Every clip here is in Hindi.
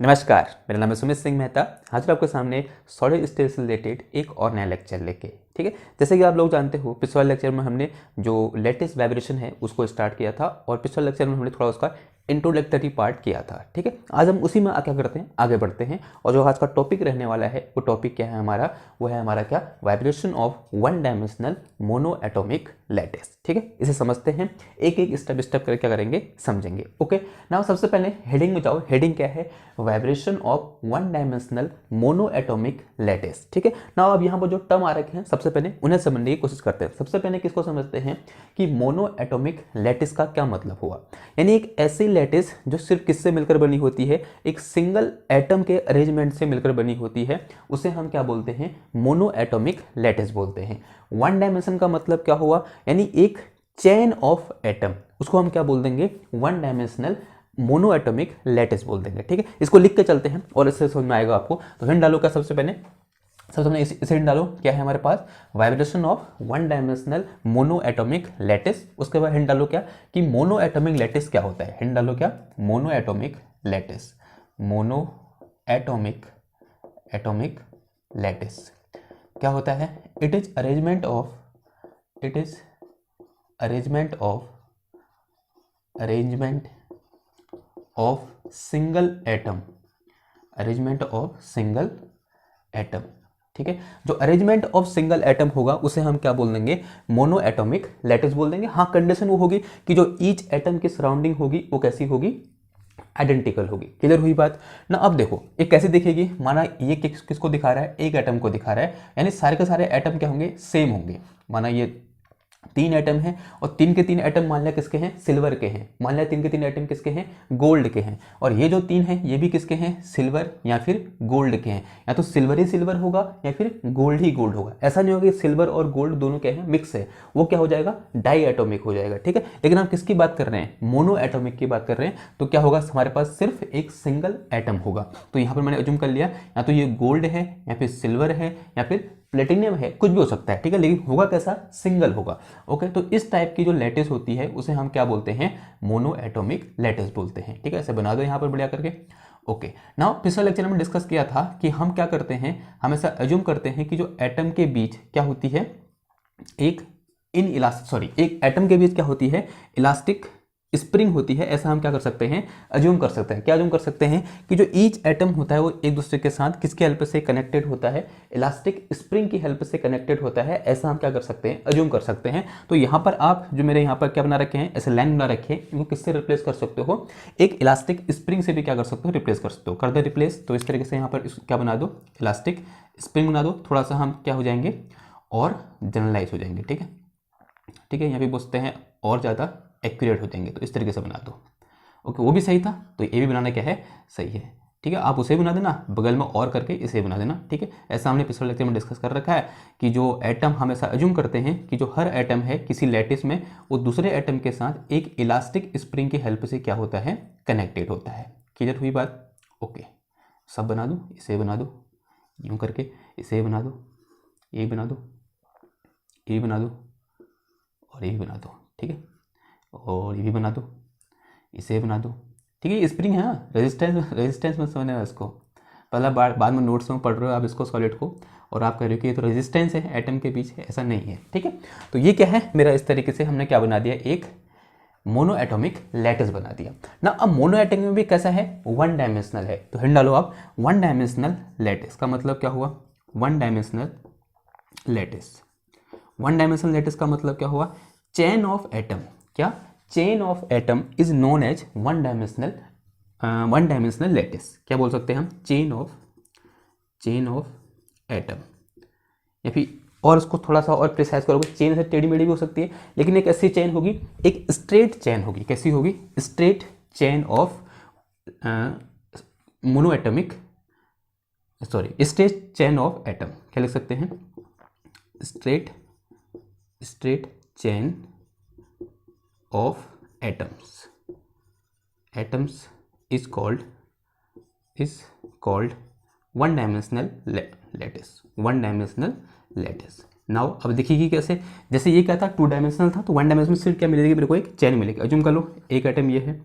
नमस्कार, मेरा नाम है सुमित सिंह मेहता। हाजिर आपके सामने सॉलिड स्टेट से रिलेटेड एक और नया लेक्चर लेके। ठीक है, जैसे कि आप लोग जानते हो पिछले वाले लेक्चर में हमने जो लेटेस्ट वाइब्रेशन है उसको स्टार्ट किया था और पिछले लेक्चर में हमने थोड़ा उसका इंट्रोडक्टरी पार्ट किया था। ठीक है, आज हम उसी में क्या करते हैं, आगे बढ़ते हैं। और जो आज का टॉपिक रहने वाला है वो टॉपिक क्या है हमारा, वो है हमारा क्या, vibration of one dimensional mono atomic lattice. ठीक है, इसे समझते हैं, एक एक स्टेप स्टेप करके क्या करेंगे, समझेंगे। ओके, नाउ सबसे पहले हेडिंग में जाओ। हेडिंग क्या है, vibration of one dimensional mono atomic lattice. ठीक है, नाउ अब यहाँ पर जो टर्म आ रखे हैं सबसे पहले उन्हें समझने की कोशिश करते हैं। सबसे पहले किसको समझते हैं कि मोनो एटॉमिक लैटिस का क्या मतलब हुआ। यानी एक ऐसी लैटिस जो सिर्फ किससे मिलकर बनी होती है, एक सिंगल एटम के अरेंजमेंट से मिलकर बनी होती है, उसे हम क्या बोलते हैं, मोनो एटॉमिक लैटिस बोलते हैं। वन डायमेंशन का मतलब क्या हुआ, यानी एक चेन ऑफ एटम, उसको हम क्या बोल देंगे, one dimensional mono atomic lattice बोल देंगे। ठीक है, इसको लिख के चलते हैं और इससे समझ में आएगा आपको। तो हिंट डालो क्या, सबसे पहले इसे हिंट डालो क्या है हमारे पास, vibration of one dimensional mono atomic lattice. उसके बाद हिंट डालो क्या कि मोनो एटॉमिक लैटिस क्या होता है। हिंट डालो क्या, mono atomic lattice. Mono atomic lattice क्या होता है, it is arrangement of single atom. ठीक है, जो अरेंजमेंट ऑफ सिंगल एटम होगा उसे हम क्या बोल देंगे, मोनो एटॉमिक लैटिस बोल देंगे। हाँ, कंडीशन वो होगी कि जो ईच एटम की सराउंडिंग होगी वो कैसी होगी, आइडेंटिकल होगी। क्लियर हुई बात ना। अब देखो ये कैसे दिखेगी, माना ये किसको दिखा रहा है, एक एटम को दिखा रहा है, यानी सारे के सारे एटम क्या होंगे, सेम होंगे। माना ये तीन एटम हैं और तीन के तीन एटम मान लिया किसके हैं, सिल्वर के हैं। मान लिया तीन के तीन एटम किसके हैं, गोल्ड के हैं। और ये जो तीन हैं ये भी किसके हैं, सिल्वर या फिर गोल्ड के हैं। या तो सिल्वर ही सिल्वर होगा या फिर गोल्ड ही गोल्ड होगा। ऐसा नहीं होगा कि सिल्वर और गोल्ड दोनों क्या है, मिक्स है, वो क्या हो जाएगा, डाई एटॉमिक हो जाएगा। ठीक है, लेकिन हम किसकी बात कर रहे हैं, मोनो एटॉमिक की बात कर रहे हैं। तो क्या होगा, हमारे पास सिर्फ एक सिंगल एटम होगा। तो यहाँ पर मैंने अज्यूम कर लिया या तो ये गोल्ड है या फिर सिल्वर है या फिर प्लेटिनियम है, कुछ भी हो सकता है। ठीक है, लेकिन होगा कैसा, सिंगल होगा। ओके, तो इस टाइप की जो लैटिस होती है उसे हम क्या बोलते हैं, मोनो एटॉमिक लैटिस बोलते हैं। ठीक है, ऐसे बना दो यहाँ पर बढ़िया करके। ओके, नाउ पिछले लेक्चर में डिस्कस किया था कि हम क्या करते हैं, हम ऐसा अज्यूम करते हैं कि जो एटम के बीच क्या होती है, एक एक एटम के बीच क्या होती है, इलास्टिक स्प्रिंग होती है। ऐसा हम क्या कर सकते हैं, अज्यूम कर सकते हैं। क्या अज्यूम कर सकते हैं कि जो ईच एटम होता है वो एक दूसरे के साथ किसकी हेल्प से कनेक्टेड होता है, इलास्टिक स्प्रिंग की हेल्प से कनेक्टेड होता है। ऐसा हम क्या कर सकते हैं, अज्यूम कर सकते हैं। तो यहाँ पर आप जो मेरे यहाँ पर क्या बना रखे हैं, ऐसे लाइन बना रखे हैं, इनको किससे रिप्लेस कर सकते हो, एक इलास्टिक स्प्रिंग से भी क्या कर सकते हो, रिप्लेस कर सकते हो। कर दे रिप्लेस, तो इस तरीके से यहाँ पर क्या बना दो, इलास्टिक स्प्रिंग बना दो। थोड़ा सा हम क्या हो जाएंगे, और जनरलाइज हो जाएंगे। ठीक है, यहाँ पे बोलते हैं और ज़्यादा एक्यूरेट हो जाएंगे। तो इस तरीके से बना दो। ओके, वो भी सही था, तो ये भी बनाना क्या है, सही है। ठीक है, आप उसे बना देना, बगल में और करके इसे बना देना। ठीक है, ऐसा हमने पिछले लेक्चर में डिस्कस कर रखा है कि जो एटम, हम ऐसा अज्यूम करते हैं कि जो हर एटम है किसी लैटिस में, वो दूसरे एटम के साथ एक इलास्टिक स्प्रिंग की हेल्प से क्या होता है, कनेक्टेड होता है। क्लियर हुई बात। ओके, सब बना दो, इसे बना दो, यूँ करके इसे बना दो, ये बना दो, ये बना दो और ये भी बना दो। ठीक है, और ये भी बना दो, इसे बना दो। ठीक है, स्प्रिंग है, रेजिस्टेंस में समझना है इसको। पहला बाद में नोट्स में पढ़ रहे हो आप इसको सॉलिड को, और आप कह रहे हो कि ये तो रेजिस्टेंस है एटम के बीच है, ऐसा नहीं है। ठीक है, तो ये क्या है मेरा, इस तरीके से हमने क्या बना दिया, एक मोनो एटॉमिक लैटिस बना दिया ना। अब मोनो एटॉमिक में भी कैसा है, वन डायमेंशनल है। तो हिंट डालो आप, वन डायमेंशनल लैटिस का मतलब क्या हुआ, one dimensional lattice. One dimensional lattice का मतलब क्या हुआ, चेन ऑफ एटम। क्या, chain of atom is known as one dimensional lattice. क्या बोल सकते हैं हम, चेन ऑफ एटम। या फिर और उसको थोड़ा सा और प्रिसाइज करोगे, चेन से टेढ़ी मेढ़ी भी हो सकती है, लेकिन एक ऐसी चेन होगी, एक स्ट्रेट चेन होगी। कैसी होगी, straight chain of mono atomic, straight chain of atom. क्या लिख सकते हैं, straight chain of atoms is called one dimensional lattice. Now अब देखिए कैसे, जैसे ये क्या था, टू डायमेंशनल था, तो वन डायमेंशनल सिर्फ क्या मिलेगी मेरे को, एक चेन मिलेगी। अज्यूम कर लो, एक एटम ये है,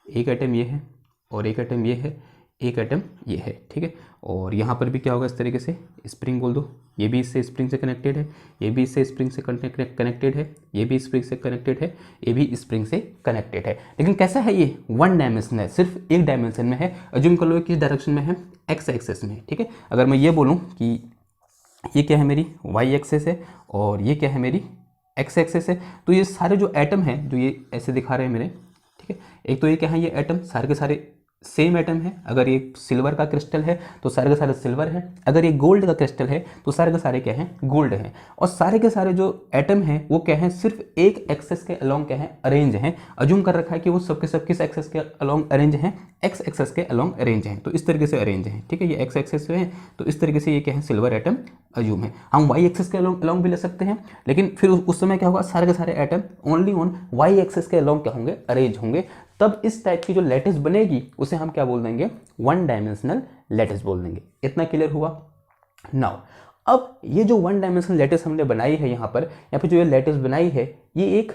एक एटम ये है और एक एटम ये है, एक एटम ये है, ठीक है। और यहाँ पर भी क्या होगा, इस तरीके से स्प्रिंग बोल दो, ये भी इससे स्प्रिंग से कनेक्टेड है, ये भी इससे स्प्रिंग से कनेक्टेड है, ये भी स्प्रिंग से कनेक्टेड है, ये भी स्प्रिंग से कनेक्टेड है। लेकिन कैसा है ये, वन डायमेंशन है, सिर्फ एक डायमेंशन में है। अज्यूम कर लो किस डायरेक्शन में है, एक्स एक्सेस में, ठीक है। अगर मैं ये बोलूँ कि ये क्या है, मेरी वाई एक्सेस है और ये क्या है, मेरी एक्स एक्सेस है, तो ये सारे जो एटम हैं जो ये ऐसे दिखा रहे हैं मेरे, ठीक है। एक तो ये क्या है, ये एटम सारे के सारे सेम एटम है। अगर ये सिल्वर का क्रिस्टल है तो सारे के सारे सिल्वर है, अगर ये गोल्ड का क्रिस्टल है तो सारे के सारे क्या हैं, गोल्ड हैं। और सारे के सारे जो एटम हैं वो क्या हैं, सिर्फ एक एक्सेस के अलोंग क्या है, अरेंज हैं। अज्यूम कर रखा है कि वो सबके सब किस एक्सेस के अलोंग अरेंज हैं, एक्स एक्सेस के अलोंग अरेंज हैं, तो इस तरीके से अरेंज हैं, ठीक है। ये एक्स एक्सेस है तो इस तरीके से ये क्या है, सिल्वर एटम अज्यूम है। हम वाई एक्सेस के अलोंग भी ले सकते हैं, लेकिन फिर उस समय क्या होगा, सारे के सारे atom only on Y axis के अलोंग क्या होंगे, अरेंज होंगे। तब इस टाइप की जो लैटिस बनेगी उसे हम क्या बोल देंगे, वन डायमेंशनल लैटिस बोल देंगे। इतना क्लियर हुआ। नाउ अब ये जो वन डायमेंशनल लैटिस हमने बनाई है यहाँ पर, या फिर जो ये लैटिस बनाई है, ये एक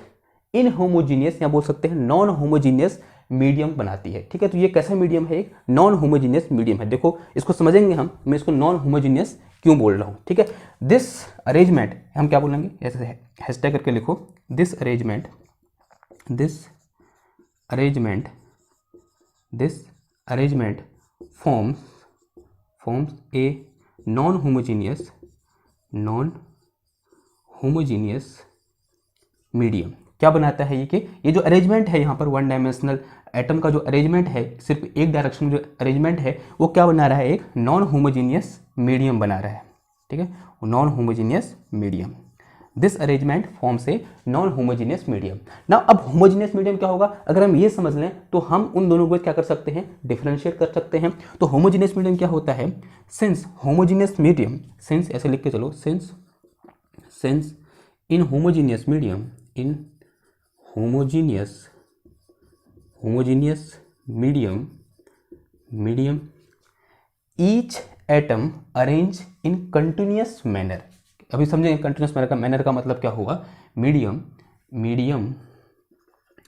इनहोमोजीनियस या बोल सकते हैं नॉन होमोजीनियस मीडियम बनाती है, ठीक है। तो ये कैसा मीडियम है, एक नॉन होमोजीनियस मीडियम है। देखो इसको समझेंगे हम, मैं इसको नॉन होमोजीनियस क्यों बोल रहा हूँ, ठीक है। दिस अरेंजमेंट हम क्या बोलेंगे, ऐसे हैशटैग करके लिखो, this arrangement forms a non homogeneous medium. क्या बनाता है ये, कि ये जो अरेंजमेंट है यहाँ पर वन डायमेंशनल एटम का जो अरेंजमेंट है, सिर्फ एक डायरेक्शन में जो अरेंजमेंट है, वो क्या बना रहा है, एक नॉन होमोजीनियस मीडियम बना रहा है, ठीक है। Non homogeneous medium, this arrangement forms a non homogeneous medium. ना अब होमोजीनियस मीडियम क्या होगा, अगर हम ये समझ लें तो हम उन दोनों को क्या कर सकते हैं, डिफरेंशिएट कर सकते हैं। तो होमोजीनियस मीडियम क्या होता है, सिंस होमोजीनियस मीडियम, सिंस ऐसे लिख के चलो, since in homogeneous medium, in homogeneous medium each atom arrange in continuous manner. अभी समझेंगे कंटिन्यूअस मैनर का मतलब क्या होगा, मीडियम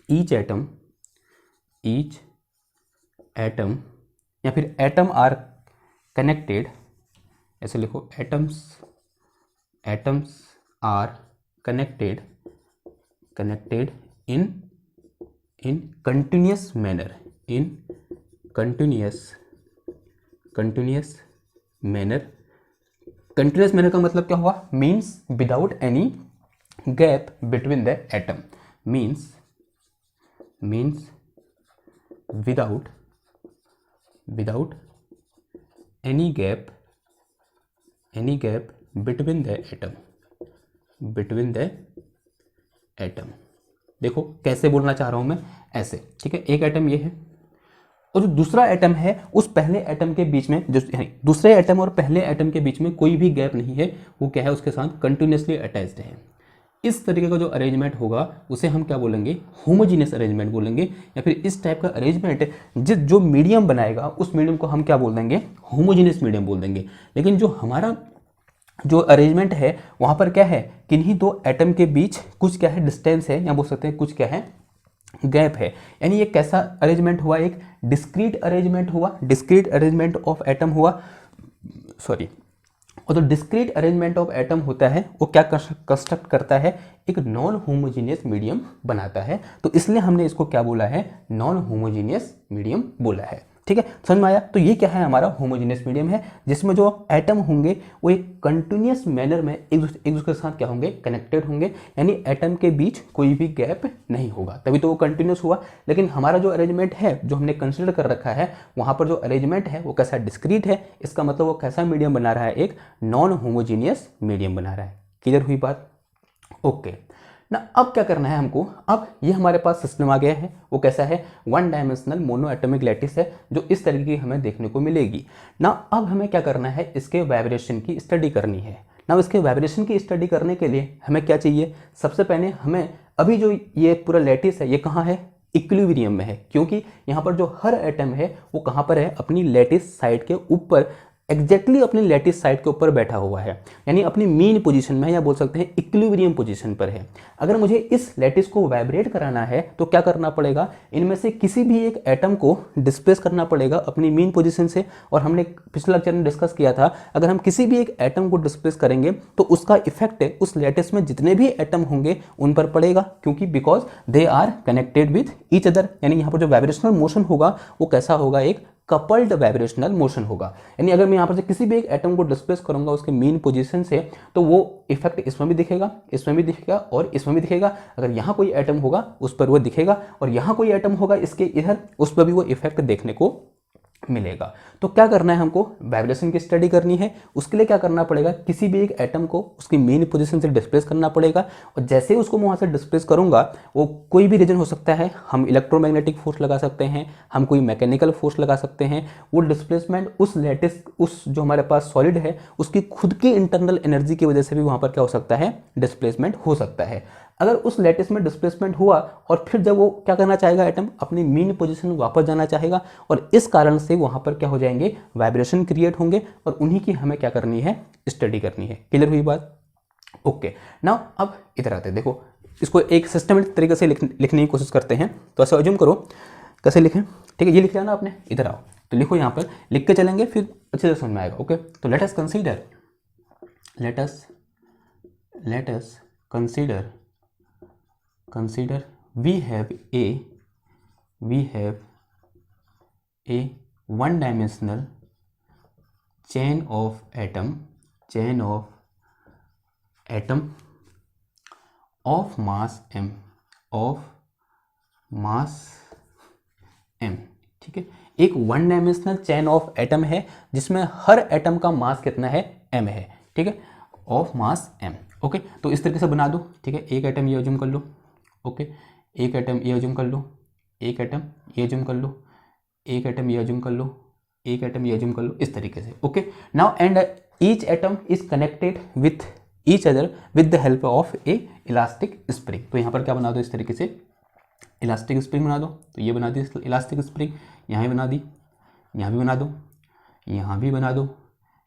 ईच एटम या फिर एटम आर कनेक्टेड, ऐसे लिखो, atoms are connected in continuous manner, continuous manner का मतलब क्या हुआ, means without any gap between the atom, means without any gap between the atom. देखो कैसे बोलना चाह रहा हूं मैं, ऐसे, ठीक है। एक एटम ये है और जो दूसरा एटम है उस पहले एटम के बीच में, जो दूसरे एटम और पहले एटम के बीच में कोई भी गैप नहीं है, वो क्या है, उसके साथ कंटिन्यूसली अटैच्ड है। इस तरीके का जो अरेंजमेंट होगा उसे हम क्या बोलेंगे, होमोजीनियस अरेंजमेंट बोलेंगे। या फिर इस टाइप का अरेंजमेंट जो मीडियम बनाएगा उस मीडियम को हम क्या बोल देंगे, होमोजीनियस मीडियम बोल देंगे। लेकिन जो हमारा जो अरेंजमेंट है वहाँ पर क्या है, किन्हीं दो एटम के बीच कुछ क्या है, डिस्टेंस है, या बोल सकते हैं कुछ क्या है, गैप है। यानी ये कैसा अरेंजमेंट हुआ, एक डिस्क्रीट अरेंजमेंट हुआ, डिस्क्रीट अरेंजमेंट ऑफ एटम हुआ, सॉरी। और जो डिस्क्रीट अरेंजमेंट ऑफ एटम होता है वो क्या कंस्ट्रक्ट करता है, एक नॉन होमोजीनियस मीडियम बनाता है। तो इसलिए हमने इसको क्या बोला है, नॉन होमोजीनियस मीडियम बोला है, ठीक है। समझ में आया। तो ये क्या है, हमारा होमोजीनियस मीडियम है, जिसमें जो एटम होंगे वो एक कंटिन्यूअस मैनर में एक दूसरे के साथ क्या होंगे, कनेक्टेड होंगे। यानी एटम के बीच कोई भी गैप नहीं होगा, तभी तो वो कंटिन्यूस हुआ। लेकिन हमारा जो अरेंजमेंट है, जो हमने कंसिडर कर रखा है, वहाँ पर जो अरेंजमेंट है वो कैसा, डिस्क्रीट है। इसका मतलब वो कैसा मीडियम बना रहा है, एक नॉन होमोजीनियस मीडियम बना रहा है। क्लियर हुई बात, ओके ना। अब क्या करना है हमको, अब ये हमारे पास सिस्टम आ गया है, वो कैसा है, one dimensional mono atomic lattice है, जो इस तरीके की हमें देखने को मिलेगी ना। अब हमें क्या करना है, इसके वाइब्रेशन की स्टडी करनी है ना। इसके वाइब्रेशन की स्टडी करने के लिए हमें क्या चाहिए, सबसे पहले हमें अभी जो ये पूरा लैटिस है ये कहाँ है, इक्विलिब्रियम में है, क्योंकि यहाँ पर जो हर एटम है वो कहाँ पर है, अपनी लैटिस साइड के ऊपर एग्जैक्टली अपनी लैटिस साइड के ऊपर बैठा हुआ है, यानी अपनी मीन पोजीशन में, या बोल सकते हैं इक्विलिब्रियम पोजीशन पर है। अगर मुझे इस लैटिस को वाइब्रेट कराना है तो क्या करना पड़ेगा, इनमें से किसी भी एक एटम को डिस्प्लेस करना पड़ेगा अपनी मीन पोजीशन से। और हमने पिछले लेक्चर में डिस्कस किया था, अगर हम किसी भी एक एटम को डिस्प्लेस करेंगे तो उसका इफेक्ट उस लैटिस में जितने भी एटम होंगे उन पर पड़ेगा, क्योंकि because they are connected with each other. यानी यहाँ पर जो वाइब्रेशनल मोशन होगा वो कैसा होगा, एक कपल्ड वाइब्रेशनल मोशन होगा। यानी अगर मैं यहाँ पर से किसी भी एक एटम को डिस्प्लेस करूंगा उसके मेन पोजीशन से, तो वो इफेक्ट इसमें भी दिखेगा, इसमें भी दिखेगा और इसमें भी दिखेगा। अगर यहाँ कोई एटम होगा उस पर वो दिखेगा, और यहाँ कोई एटम होगा इसके इधर, उस पर भी वो इफेक्ट देखने को मिलेगा। तो क्या करना है, हमको वाइब्रेशन की स्टडी करनी है। उसके लिए क्या करना पड़ेगा, किसी भी एक एटम को उसकी मेन पोजीशन से डिस्प्लेस करना पड़ेगा, और जैसे ही उसको वहाँ से डिस्प्लेस करूंगा, वो कोई भी रीजन हो सकता है, हम इलेक्ट्रोमैग्नेटिक फोर्स लगा सकते हैं, हम कोई मैकेनिकल फोर्स लगा सकते हैं। वो डिस्प्लेसमेंट उस लैटिस, उस जो हमारे पास सॉलिड है उसकी खुद की इंटरनल एनर्जी की वजह से भी वहाँ पर क्या हो सकता है, डिस्प्लेसमेंट हो सकता है। अगर उस लैटिस में डिस्प्लेसमेंट हुआ और फिर जब वो क्या करना चाहेगा, एटम अपनी मीन पोजीशन वापस जाना चाहेगा, और इस कारण से वहाँ पर क्या हो जाएंगे, वाइब्रेशन क्रिएट होंगे, और उन्हीं की हमें क्या करनी है, स्टडी करनी है। क्लियर हुई बात? ओके, नाउ अब इधर आते हैं। देखो, इसको एक सिस्टमेटिक तरीके से लिखने की कोशिश करते हैं। तो ऐसा अज्यूम करो, कैसे लिखें, ठीक है, ये लिख लिया ना आपने, इधर आओ तो लिखो, यहाँ पर लिख के चलेंगे, फिर अच्छे से समझ में आएगा। ओके, तो let us consider consider we have a one dimensional chain of atom of mass m, ठीक है। एक one dimensional chain of atom है जिसमें हर एटम का मास कितना है, m है, ठीक है, ऑफ मास m। ओके, तो इस तरीके से बना दो, ठीक है। एक एटम ये अज्यूम कर लो, ओके, एक एटम ये अज्यूम कर लो, एक एटम ये अज्यूम कर लो, एक एटम ये अज्यूम कर लो, एक एटम ये अज्यूम कर लो, इस तरीके से। Okay, now and each atom is connected with each other with the help of A elastic spring. तो यहाँ पर क्या बना दो, इस तरीके से इलास्टिक स्प्रिंग बना दो। तो ये बना दी इलास्टिक स्प्रिंग, यहाँ भी बना दी, यहाँ भी बना दो, यहाँ भी बना दो,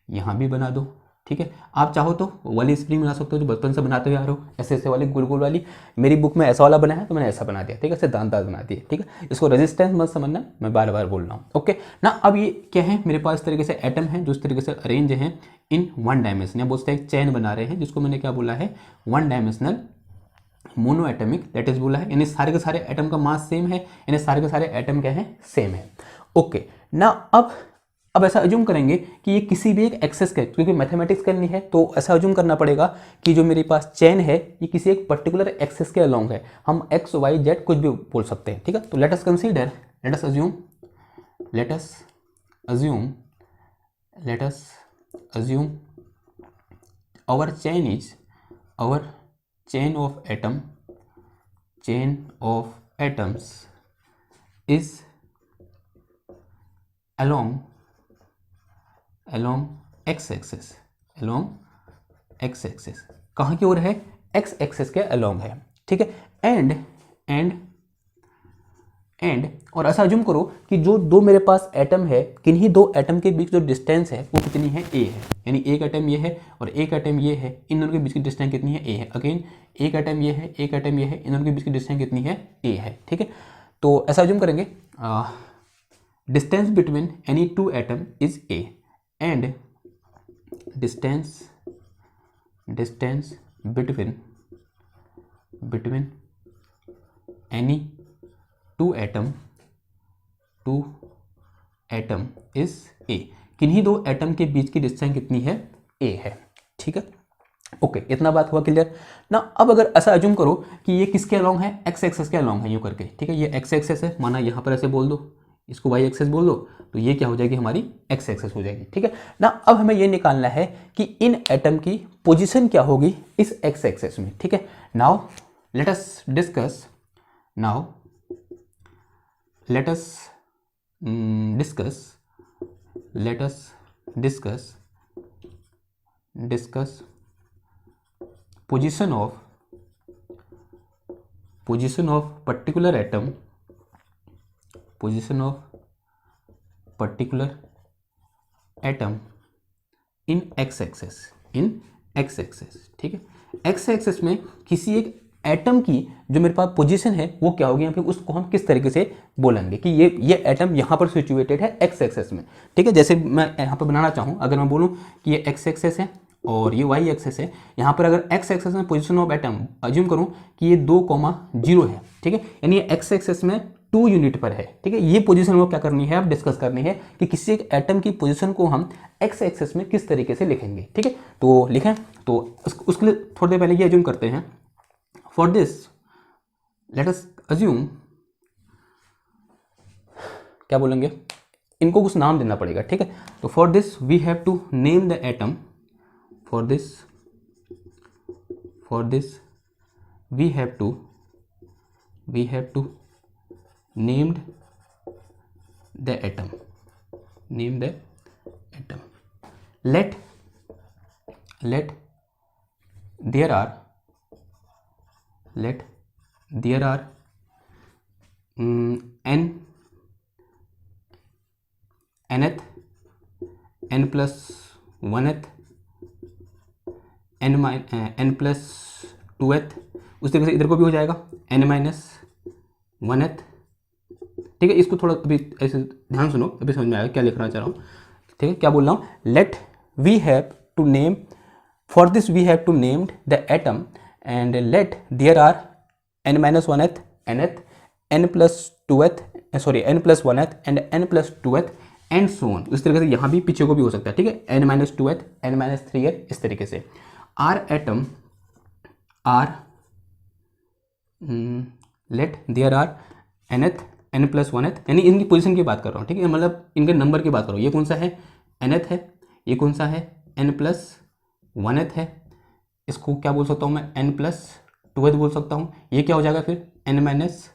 यहाँ भी बना दो, ठीक है। आप चाहो तो वाली स्प्रिंग बना सकते हो जो बचपन से बनाते हुए आ रहे हो, ऐसे ऐसे वाली गोल गोल वाली। मेरी बुक में ऐसा वाला बना है तो मैंने ऐसा बना दिया, ठीक है, ऐसे दांतदार बना दिए, ठीक है। इसको रेजिस्टेंस मत समझना, मैं बार बार बोल रहा हूँ। ओके ना, अब ये क्या है, मेरे पास इस तरीके से एटम है जो इस तरीके से अरेंज हैं इन वन डायमेंशन, या बोलते हैं एक चैन बना रहे हैं, जिसको मैंने क्या बोला है, one dimensional mono atomic lattice बोला है। यानी सारे के सारे एटम का मास सेम है, यानी सारे के सारे एटम क्या है, सेम है। ओके ना, अब ऐसा अज्यूम करेंगे कि ये किसी भी एक एक्सेस के, क्योंकि मैथमेटिक्स करनी है तो ऐसा अज्यूम करना पड़ेगा कि जो मेरे पास चेन है ये किसी एक पर्टिकुलर एक्सेस के अलोंग है। हम एक्स वाई जेड कुछ भी बोल सकते हैं, ठीक है। तो let us consider, let us assume our chain of atoms is along x axis, कहाँ की ओर है, x एक्सेस के अलोंग है, ठीक है। एंड और ऐसा अज्यूम करो कि जो दो मेरे पास एटम है, किन्हीं दो एटम के बीच जो डिस्टेंस है वो कितनी है, a है। यानी एक एटम ये है और एक एटम ये है, इन दोनों के बीच की डिस्टेंस कितनी है, a है। अगेन एक एटम ये है, एक एटम ये है, इन दोनों के बीच की डिस्टेंस कितनी है, a है, ठीक है। तो ऐसा अज्यूम करेंगे distance between any two atom is a, and distance between any two atom is a। किन्हीं दो एटम के बीच की डिस्टेंस कितनी है, a है, ठीक है। ओके, इतना बात हुआ क्लियर ना। अब अगर ऐसा अज्यूम करो कि ये किसके अलोंग है, एक्स एक्सेस के अलोंग है, यूँ करके, ठीक है। ये एक्स एक्सेस है, माना यहाँ पर ऐसे बोल दो, इसको वाई एक्सेस बोल दो, तो ये क्या हो जाएगी, हमारी एक्स एक्सेस हो जाएगी, ठीक है ना। अब हमें ये निकालना है कि इन एटम की पोजीशन क्या होगी इस एक्स एक्सेस में, ठीक है। Now let us discuss position of particular atom in X axis, ठीक है। एक्स एक्सेस में किसी एक एटम की जो मेरे पास पोजीशन है वो क्या होगी, या फिर उसको हम किस तरीके से बोलेंगे कि ये एटम यहाँ पर सिचुएटेड है एक्स एक्सेस में, ठीक है। जैसे मैं यहाँ पर बनाना चाहूँ, अगर मैं बोलूँ कि ये एक्स एक्सेस है और ये वाई एक्सेस है, यहाँ पर अगर एक्स एक्सेस में पोजीशन ऑफ एटम अज्यूम करूँ कि ये 2,0 है, ठीक है, यानी ये एक्स एक्सेस में 2 यूनिट पर है, ठीक है। ये पोजीशन वो क्या करनी है, अब डिस्कस करनी है कि किसी एक एटम की पोजीशन को हम एक्स एक्सेस में किस तरीके से लिखेंगे, ठीक है। तो लिखें, तो उसके लिए थोड़ी देर पहले ये अज्यूम करते हैं। For this let us assume, क्या बोलेंगे, इनको कुछ नाम देना पड़ेगा, ठीक है। तो for this we have to name the atom, for this we have to named the atom, let there are nth, n plus 1th, n plus 2th, उस तरीके से इधर को भी हो जाएगा n माइनस 1th, ठीक है। इसको थोड़ा अभी ऐसे ध्यान सुनो, अभी समझ में आएगा क्या लिखना चाह रहा हूँ, ठीक है। क्या बोल रहा हूँ, let we have to name, for this we have to named the atom and let there are n minus 1th, nth, n plus 2th, sorry n plus 1th and n plus 2th and so on. उस तरीके से यहाँ भी पीछे को भी हो सकता है, ठीक है, n minus 2th, n minus 3th, इस तरीके से। Are atom are, let there are nth, n plus 1th, यानी इनकी पोजीशन की बात कर रहा हूँ, ठीक है, मतलब इनके नंबर की बात कर रहा हूँ। ये कौन सा है, nth है, ये कौन सा है, n प्लस 1th है, इसको क्या बोल सकता हूँ मैं, n प्लस 2th बोल सकता हूँ। ये क्या हो जाएगा फिर, n माइनस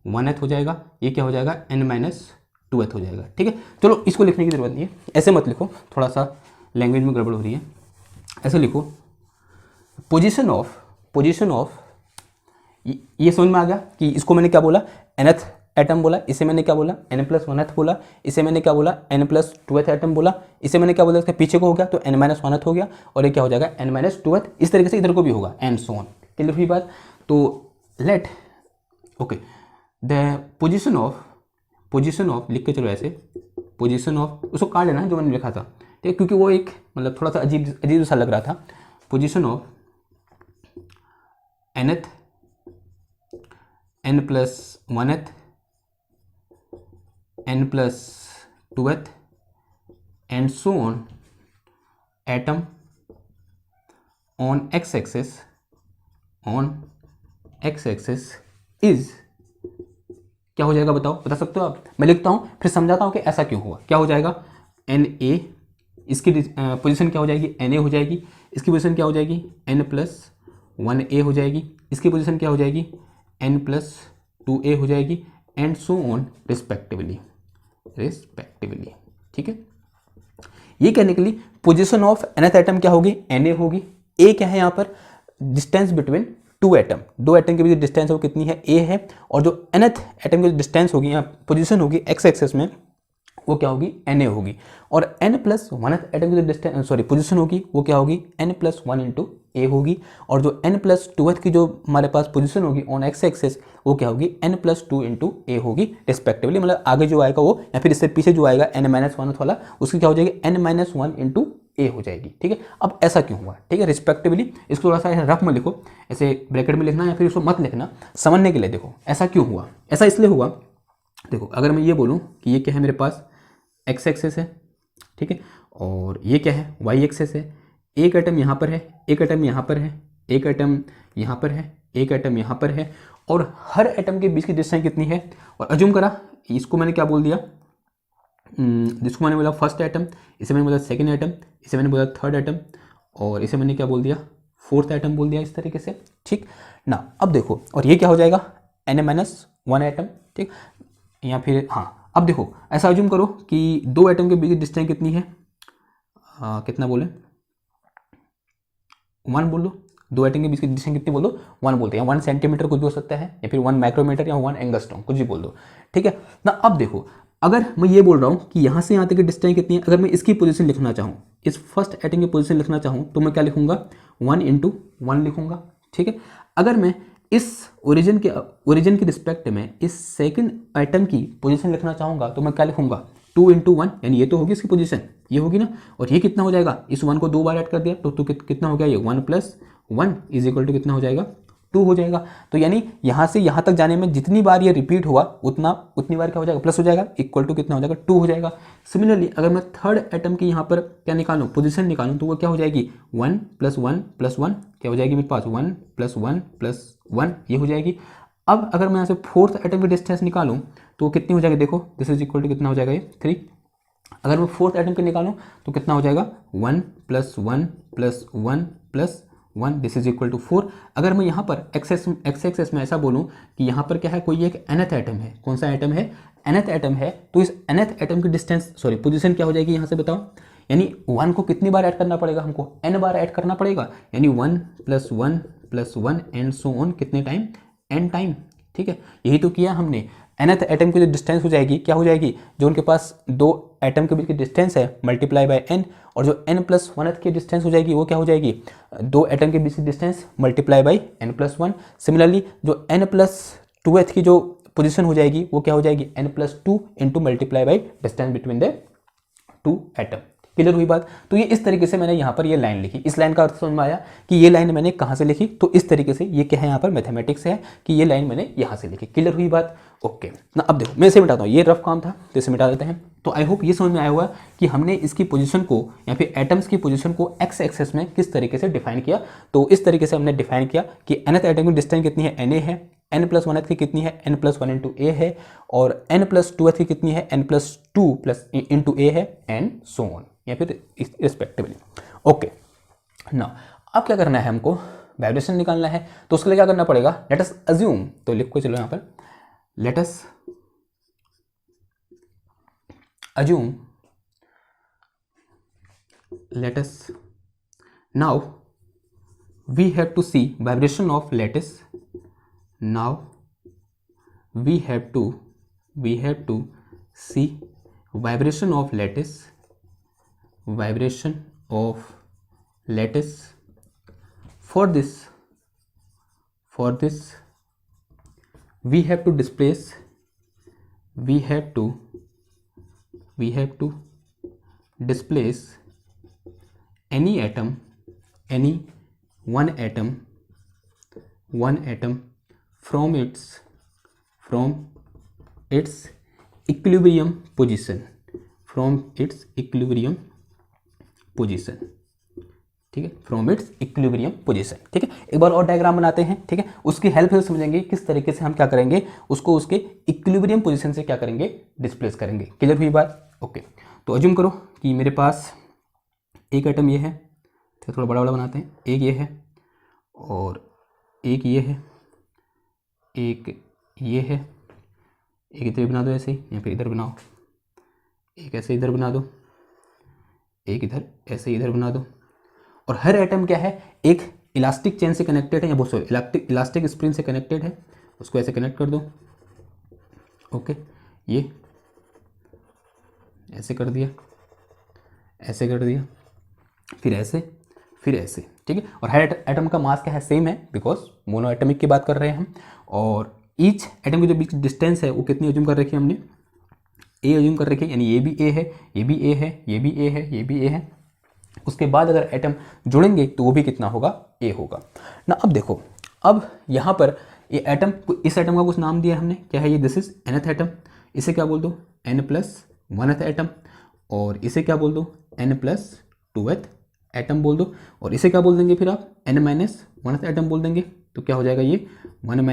1th हो जाएगा, ये क्या हो जाएगा, n माइनस 2th हो जाएगा, ठीक है। चलो इसको लिखने की जरूरत नहीं है, ऐसे मत लिखो, थोड़ा सा लैंग्वेज में गड़बड़ हो रही है, ऐसे लिखो, पोजीशन ऑफ, ये समझ में आ गया कि इसको मैंने क्या बोला, nth एटम बोला, इसे मैंने क्या बोला, n प्लस 1th बोला, इसे मैंने क्या बोला, n प्लस 2th एटम बोला, इसे मैंने क्या बोला, इसके पीछे को हो गया तो n माइनस 1th हो गया, और ये क्या हो जाएगा, n माइनस 2th, इस तरीके से इधर को भी होगा एंड सो ऑन। क्लियर हुई बात। तो let, okay, the position of लिख के चलो ऐसे, पोजीशन ऑफ, उसको काट लेना जो मैंने लिखा था, ठीक है, क्योंकि वो एक मतलब थोड़ा सा अजीब सा लग रहा था। Position of nth, n plus 1th, n plus 2th and so on atom on X axis is, क्या हो जाएगा बताओ, बता सकते हो आप। मैं लिखता हूँ फिर समझाता हूँ कि ऐसा क्यों हुआ। क्या हो जाएगा, Na, इसकी पोजीशन क्या हो जाएगी, Na हो जाएगी, इसकी पोजीशन क्या हो जाएगी, n प्लस 1a हो जाएगी, इसकी पोजीशन क्या हो जाएगी, n प्लस 2a हो जाएगी एंड सो ऑन रिस्पेक्टिवली, ठीक है। ये कहने के लिए पोजीशन ऑफ nth एटम क्या होगी, Na होगी, a क्या है यहाँ पर, डिस्टेंस बिटवीन दो एटम के बीच डिस्टेंस है वो कितनी है, a है, और जो nth एटम की डिस्टेंस होगी यहाँ पोजीशन होगी एक्स एक्सेस में वो क्या होगी, Na होगी, और n प्लस 1th एटम की जो डिस्टेंस सॉरी पोजीशन होगी वो क्या होगी, n प्लस 1 इंटू ए होगी, और जो n प्लस 2th की जो हमारे पास पोजीशन होगी ऑन एक्स एक्सेस वो क्या होगी, n प्लस 2 इंटू ए होगी रिस्पेक्टिवली। मतलब आगे जो आएगा वो, या फिर इससे पीछे जो आएगा n माइनस 1th वाला, उसकी क्या हो जाएगी, n माइनस 1 इंटू ए हो जाएगी, ठीक है। अब ऐसा क्यों हुआ, ठीक है, रिस्पेक्टिवली। इसको थोड़ा सा रफ में लिखो, ऐसे ब्रैकेट में लिखना या फिर इसको मत लिखना, समझने के लिए देखो ऐसा क्यों हुआ। ऐसा इसलिए हुआ, देखो अगर मैं ये बोलूँ कि ये क्या है मेरे पास, एक्स एक्सेस है, ठीक है, और ये क्या है, वाई एक्सेस है, एक एटम यहाँ पर है, एक एटम यहाँ पर है, एक एटम यहाँ पर है, एक एटम यहाँ पर है, और हर एटम के बीच की डिस्टेंस कितनी है। और अज्यूम करा, इसको मैंने क्या बोल दिया, जिसको मैंने बोला फर्स्ट एटम, इसे मैंने बोला सेकंड एटम, इसे मैंने बोला थर्ड एटम, और इसे मैंने क्या बोल दिया, फोर्थ एटम बोल दिया, इस तरीके से, ठीक ना। अब देखो, और ये क्या हो जाएगा, n-1 एटम, ठीक, या फिर हाँ, अब देखो ऐसा अज्यूम करो कि दो एटम के बीच की डिस्टेंस कितनी है, कितना बोले, 1 बोल दो, दो एटम के बीच की डिस्टेंस कितनी बोल दो, 1 बोलते हैं, 1 सेंटीमीटर कुछ भी हो सकता है, या फिर 1 माइक्रोमीटर या 1 एंगस्ट्रॉम कुछ भी बोल दो, ठीक है ना। अब देखो अगर मैं ये बोल रहा हूँ कि यहाँ से यहाँ तक की डिस्टेंस कितनी है, अगर मैं इसकी पोजीशन लिखना चाहूँ, इस फर्स्ट एटम की पोजीशन लिखना चाहूँ तो मैं क्या लिखूंगा 1 × 1 लिखूंगा, ठीक है। अगर मैं इस ओरिजिन के रिस्पेक्ट में इस सेकंड एटम की पोजीशन लिखना चाहूँगा तो मैं क्या लिखूंगा 2 × 1, यानी ये तो होगी इसकी पोजीशन, ये होगी ना, और ये कितना हो जाएगा, इस 1 को 2 बार ऐड कर दिया तो कितना हो गया, ये 1 + 1 = कितना हो जाएगा 2 हो जाएगा। तो यानी यहाँ से यहाँ तक जाने में जितनी बार ये रिपीट हुआ उतनी बार क्या हो जाएगा, प्लस हो जाएगा, इक्वल टू कितना हो जाएगा 2 हो जाएगा। सिमिलरली अगर मैं थर्ड एटम की यहाँ पर क्या निकालूँ, पोजीशन निकालूँ, तो वो क्या हो जाएगी 1 + 1 + 1 क्या हो जाएगी मेरे पास 1 + 1 + 1 ये हो जाएगी। अब अगर मैं यहाँ से फोर्थ एटम की डिस्टेंस निकालूँ तो कितनी हो जाएगी, देखो दिस इज इक्वल टू कितना हो जाएगा ये 3। अगर मैं फोर्थ एटम की निकालूँ तो कितना हो जाएगा 1 + 1 + 1 + 1 दिस इज इक्वल टू 4। अगर मैं यहाँ पर एक्स एक्सेस में ऐसा बोलूँ कि यहाँ पर क्या है, कोई एक nth एटम है, कौन सा एटम है, nth एटम है, तो इस nth एटम की डिस्टेंस पोजीशन क्या हो जाएगी यहाँ से बताओ, यानी 1 को कितनी बार ऐड करना पड़ेगा, हमको n बार ऐड करना पड़ेगा, यानी 1 + 1 + 1 एंड सो ऑन, कितने टाइम, n टाइम, ठीक है। यही तो किया हमने। nth एटम की जो डिस्टेंस हो जाएगी क्या हो जाएगी, जो उनके पास दो एटम के बीच की डिस्टेंस है मल्टीप्लाई बाय n, और जो n + 1th की डिस्टेंस हो जाएगी वो क्या हो जाएगी, दो एटम के बीच की distance multiply by n + 1। Similarly जो n + 2th की जो पोजीशन हो जाएगी वो क्या हो जाएगी n + 2 × multiply by distance between the two atom. Clear हुई बात। तो ये इस तरीके से मैंने यहाँ पर ये लाइन लिखी। इस लाइन का अर्थ समझ में आया कि ये लाइन मैंने कहाँ से लिखी, तो इस तरीके से ये क्या है यहाँ पर मैथमेटिक्स है कि ये लाइन मैंने यहाँ से लिखी। क्लियर हुई बात। ओके ना, अब देखो मैं इसे मिटाता हूँ, ये रफ काम था तो इसे मिटा देते हैं। तो आई होप ये समझ में आया हुआ कि हमने इसकी पोजीशन को या फिर एटम्स की पोजीशन को एक्स एक्सेस में किस तरीके से डिफाइन किया। तो इस तरीके से हमने डिफाइन किया कि nth एटम की डिस्टेंस कितनी है, Na है, n + 1th की कितनी है, n + 1 × a है, और n + 2th की कितनी है, n + 2 × a है, एंड सो ऑन, या फिर रिस्पेक्टिवली। ओके नाउ अब क्या करना है, हमको वाइब्रेशन निकालना है। तो उसके लिए क्या करना पड़ेगा, लेट अस अज्यूम, तो लिख को चलो यहाँ पर, let us assume, let us now we have to see vibration of lattice. Now we have to see vibration of lattice, for this we have to displace any one atom from its equilibrium position, ठीक है, फ्रॉम इट्स इक्विलिब्रियम पोजीशन। ठीक है, एक बार और डायग्राम बनाते हैं। ठीक है, उसकी हेल्प से समझेंगे किस तरीके से हम क्या करेंगे, उसको उसके इक्विलिब्रियम पोजीशन से क्या करेंगे, डिस्प्लेस करेंगे। क्लियर हुई बात। ओके, तो अज्यूम करो कि मेरे पास एक एटम ये है, तो थोड़ा बड़ा बड़ा बनाते हैं, एक ये है और एक ये है, एक ये है, एक इधर बना दो ऐसे ही, या फिर इधर बनाओ, एक ऐसे इधर बना दो, एक इधर ऐसे इधर बना दो। और हर एटम क्या है, एक इलास्टिक चेन से कनेक्टेड है, या बहुत सॉरी इलास्टिक स्प्रिंग से कनेक्टेड है, उसको ऐसे कनेक्ट कर दो। ओके, ये ऐसे कर दिया, ऐसे कर दिया, फिर ऐसे, फिर ऐसे। ठीक है, और हर एटम का मास क्या है, सेम है, बिकॉज मोनो एटमिक की बात कर रहे हैं हम। और ईच एटम की जो बीच डिस्टेंस है वो कितनी अज्यूम कर रखी है हमने, ए अज्यूम कर रखी है, यानी ये भी ए है, ये भी ए है, ये भी ए है, ये भी ए है। उसके बाद अगर एटम जुड़ेंगे तो वो भी कितना होगा, ए होगा ना। अब देखो, अब यहाँ पर ये एटम, इस एटम का कुछ नाम दिया हमने, क्या है ये, दिस इज nth एटम, इसे क्या बोल दो, n + 1th एटम, और इसे क्या बोल दो, n + 2th एटम बोल दो, और इसे क्या बोल देंगे फिर आप, n - 1th एटम बोल देंगे, तो क्या हो जाएगा ये 1 -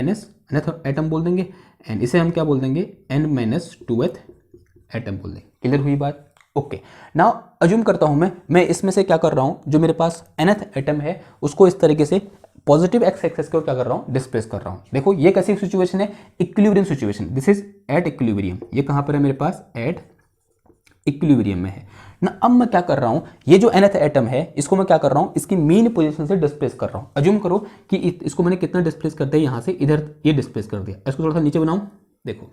nth एटम बोल देंगे, एंड इसे हम क्या बोल देंगे, n - 2th एटम बोल देंगे। क्लियर हुई बात। ओके, नाउ अज्यूम करता हूं मैं इसमें से क्या कर रहा हूं, जो मेरे पास nth एटम है उसको इस तरीके से पॉजिटिव एक्स एक्सेस को क्या कर रहा हूं, डिस्प्लेस कर रहा हूं। देखो ये कैसी सिचुएशन है, equilibrium situation, this is at equilibrium, ये कहां पर है मेरे पास, एट इक्विलिब्रियम में है ना। अब मैं क्या कर रहा हूं, ये जो nth एटम है इसको मैं क्या कर रहा हूं, इसकी मीन पोजीशन से डिस्प्लेस कर रहा हूं। अज्यूम करो कि इसको मैंने कितना डिस्प्लेस कर दिया, यहां से इधर ये डिस्प्लेस कर दिया। इसको थोड़ा सा नीचे बनाऊं, देखो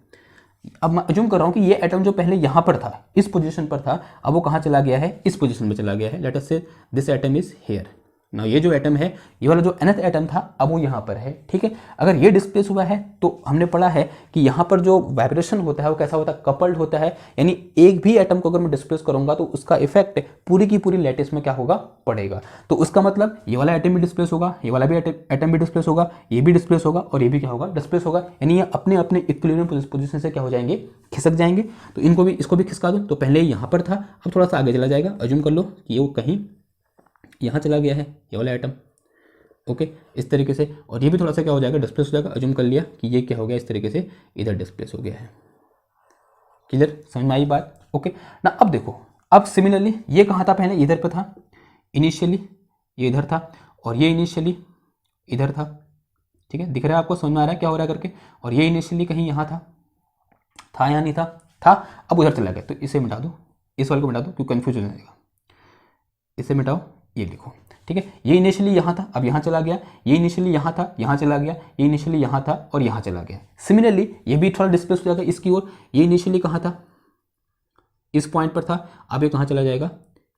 अब मैं अज्यूम कर रहा हूँ कि ये एटम जो पहले यहाँ पर था, इस पोजीशन पर था, अब वो कहाँ चला गया है, इस पोजीशन में चला गया है। लेट अस से दिस एटम इज हियर। ना ये जो एटम है, ये वाला जो nth एटम था, अब वो यहाँ पर है, ठीक है। अगर ये डिस्प्लेस हुआ है तो हमने पढ़ा है कि यहाँ पर जो वाइब्रेशन होता है वो कैसा होता है, कपल्ड होता है। यानी एक भी एटम को अगर मैं डिस्प्लेस करूंगा तो उसका इफेक्ट पूरी की पूरी लैटिस में क्या होगा, पड़ेगा। तो उसका मतलब ये वाला एटम भी डिस्प्लेस होगा, ये वाला भी एटम भी डिस्प्लेस होगा, ये भी डिस्प्लेस होगा और ये भी क्या होगा, डिस्प्लेस होगा। यानी ये अपने अपने इक्विलिब्रियम पोजीशन से क्या हो जाएंगे, खिसक जाएंगे। तो इनको भी, इसको भी खिसका दो। तो पहले यहाँ पर था, अब थोड़ा सा आगे चला जाएगा। अज्यूम कर लो कि ये वो कहीं यहाँ चला गया है, ये वाला एटम, ओके, इस तरीके से। और ये भी थोड़ा सा क्या हो जाएगा, डिस्प्लेस हो जाएगा। अज्यूम कर लिया कि ये क्या हो गया, इस तरीके से इधर डिस्प्लेस हो गया है। क्लियर, समझ में आई बात? ओके ना। अब देखो, अब सिमिलरली ये कहाँ था, पहले इधर पे था इनिशियली, ये इधर था, और ये इनिशियली इधर था, ठीक है। दिख रहा है आपको, समझ में आ रहा है क्या हो रहा है करके। और ये इनिशियली कहीं यहाँ था या नहीं था, था, अब उधर चला गया। तो इसे मिटा दो, इस वाले को मिटा दो, क्योंकि कन्फ्यूज हो जाएगा। इसे मिटाओ, ये लिखो, ठीक है। ये इनिशियली यहाँ था, अब यहाँ चला गया। ये इनिशियली यहाँ था, यहाँ चला गया। ये इनिशियली यहाँ था और यहाँ चला गया। सिमिलरली ये भी थोड़ा डिस्प्लेस हो जाएगा इसकी ओर। ये इनिशियली कहाँ था, इस पॉइंट पर था, अब ये कहाँ चला जाएगा,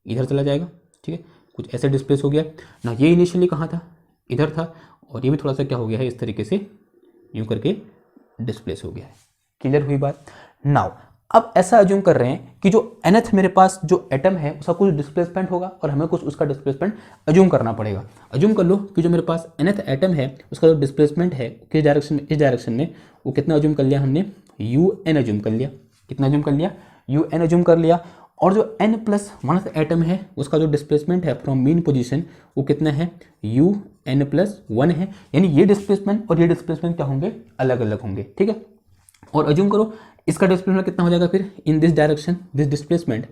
इधर चला जाएगा, ठीक है। कुछ ऐसे डिस्प्लेस हो गया ना। ये इनिशियली कहाँ था, इधर था, और ये भी थोड़ा सा क्या हो गया है, इस तरीके से यूँ करके डिस्प्लेस हो गया है। क्लियर हुई बात? नाउ अब ऐसा अज्यूम कर रहे हैं कि जो nth मेरे पास जो एटम है उसका कुछ डिस्प्लेसमेंट होगा और हमें कुछ उसका डिस्प्लेसमेंट अज्यूम करना पड़ेगा। अज्यूम कर लो कि जो मेरे पास nth एटम है उसका जो डिस्प्लेसमेंट है किस डायरेक्शन में, इस डायरेक्शन में, वो कितना अज्यूम कर लिया हमने, un अज्यूम कर लिया। कितना अज्यूम कर लिया, un अज्यूम कर लिया। और जो n+1th एटम है उसका जो डिस्प्लेसमेंट है फ्रॉम मीन पोजीशन वो कितना है, un+1 है। यानी ये डिस्प्लेसमेंट और ये डिस्प्लेसमेंट क्या होंगे, अलग अलग होंगे, ठीक है। और अज्यूम करो इसका डिस्प्लेसमेंट कितना हो जाएगा फिर, in this direction this displacement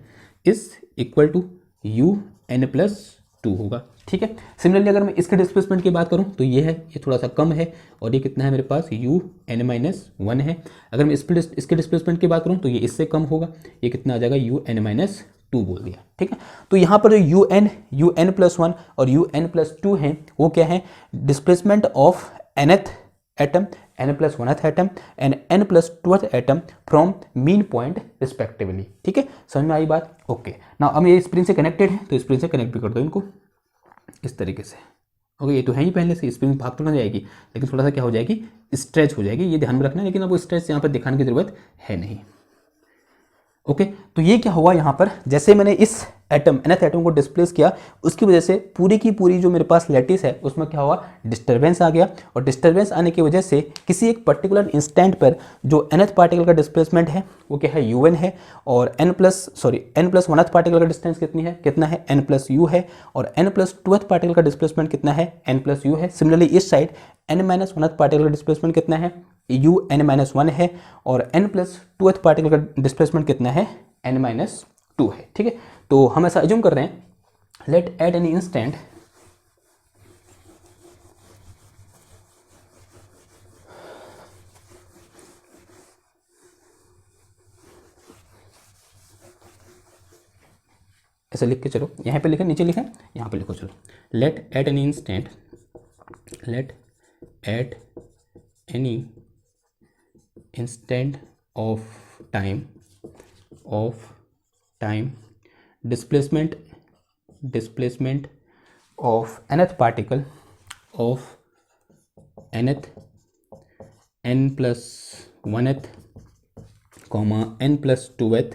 is equal to un+2 होगा, ठीक है। सिमिलरली अगर मैं इसके डिस्प्लेसमेंट की बात करूं तो ये है, ये थोड़ा सा कम है, और ये कितना है मेरे पास, un-1 है। अगर मैं इसके डिस्प्लेसमेंट की बात करूं तो ये इससे कम होगा, ये कितना आ जाएगा, un-2 बोल दिया, ठीक है। तो यहाँ पर जो un+1 और un+2 हैं वो क्या है, displacement of nth atom, n+1th atom and n+2th atom from mean point respectively, ठीक है। समझ में आई बात? ओके ना। अब ये स्प्रिंग से कनेक्टेड है तो स्प्रिंग से कनेक्ट भी कर दो इनको इस तरीके से, ओके। ये तो है ही पहले से, स्प्रिंग भाग तो ना जाएगी, लेकिन थोड़ा सा क्या हो जाएगी, स्ट्रेच हो जाएगी, ये ध्यान में रखना है। लेकिन अब वो स्ट्रेच यहाँ पर दिखाने की जरूरत है नहीं, ओके। तो ये क्या हुआ यहाँ पर, जैसे मैंने इस एटम nth एटम को डिस्प्लेस किया उसकी वजह से पूरी की पूरी जो मेरे पास लैटिस है उसमें क्या हुआ, डिस्टर्बेंस आ गया। और डिस्टर्बेंस आने की वजह से किसी एक पर्टिकुलर इंस्टेंट पर जो nth पार्टिकल का डिस्प्लेसमेंट है वो क्या है, un है। और n+1th पार्टिकल का डिस्टेंस कितना है n+u है। और n+2th पार्टिकल का डिस्प्लेसमेंट कितना है, n+u है। सिमिलरली इस साइड n-1th पार्टिकल का डिस्प्लेसमेंट कितना है, un-1 है। और n+2th पार्टिकल का डिस्प्लेसमेंट कितना है, n-2 है, ठीक है। तो हम ऐसा अज्यूम कर रहे हैं, लेट एट एनी इंस्टेंट ऐसे लिख के चलो, यहाँ पे लिखें, नीचे लिखें, यहाँ पे लिखो, चलो। Let at any instant, let at any instant of time displacement of nth particle of nth n+1th n+2th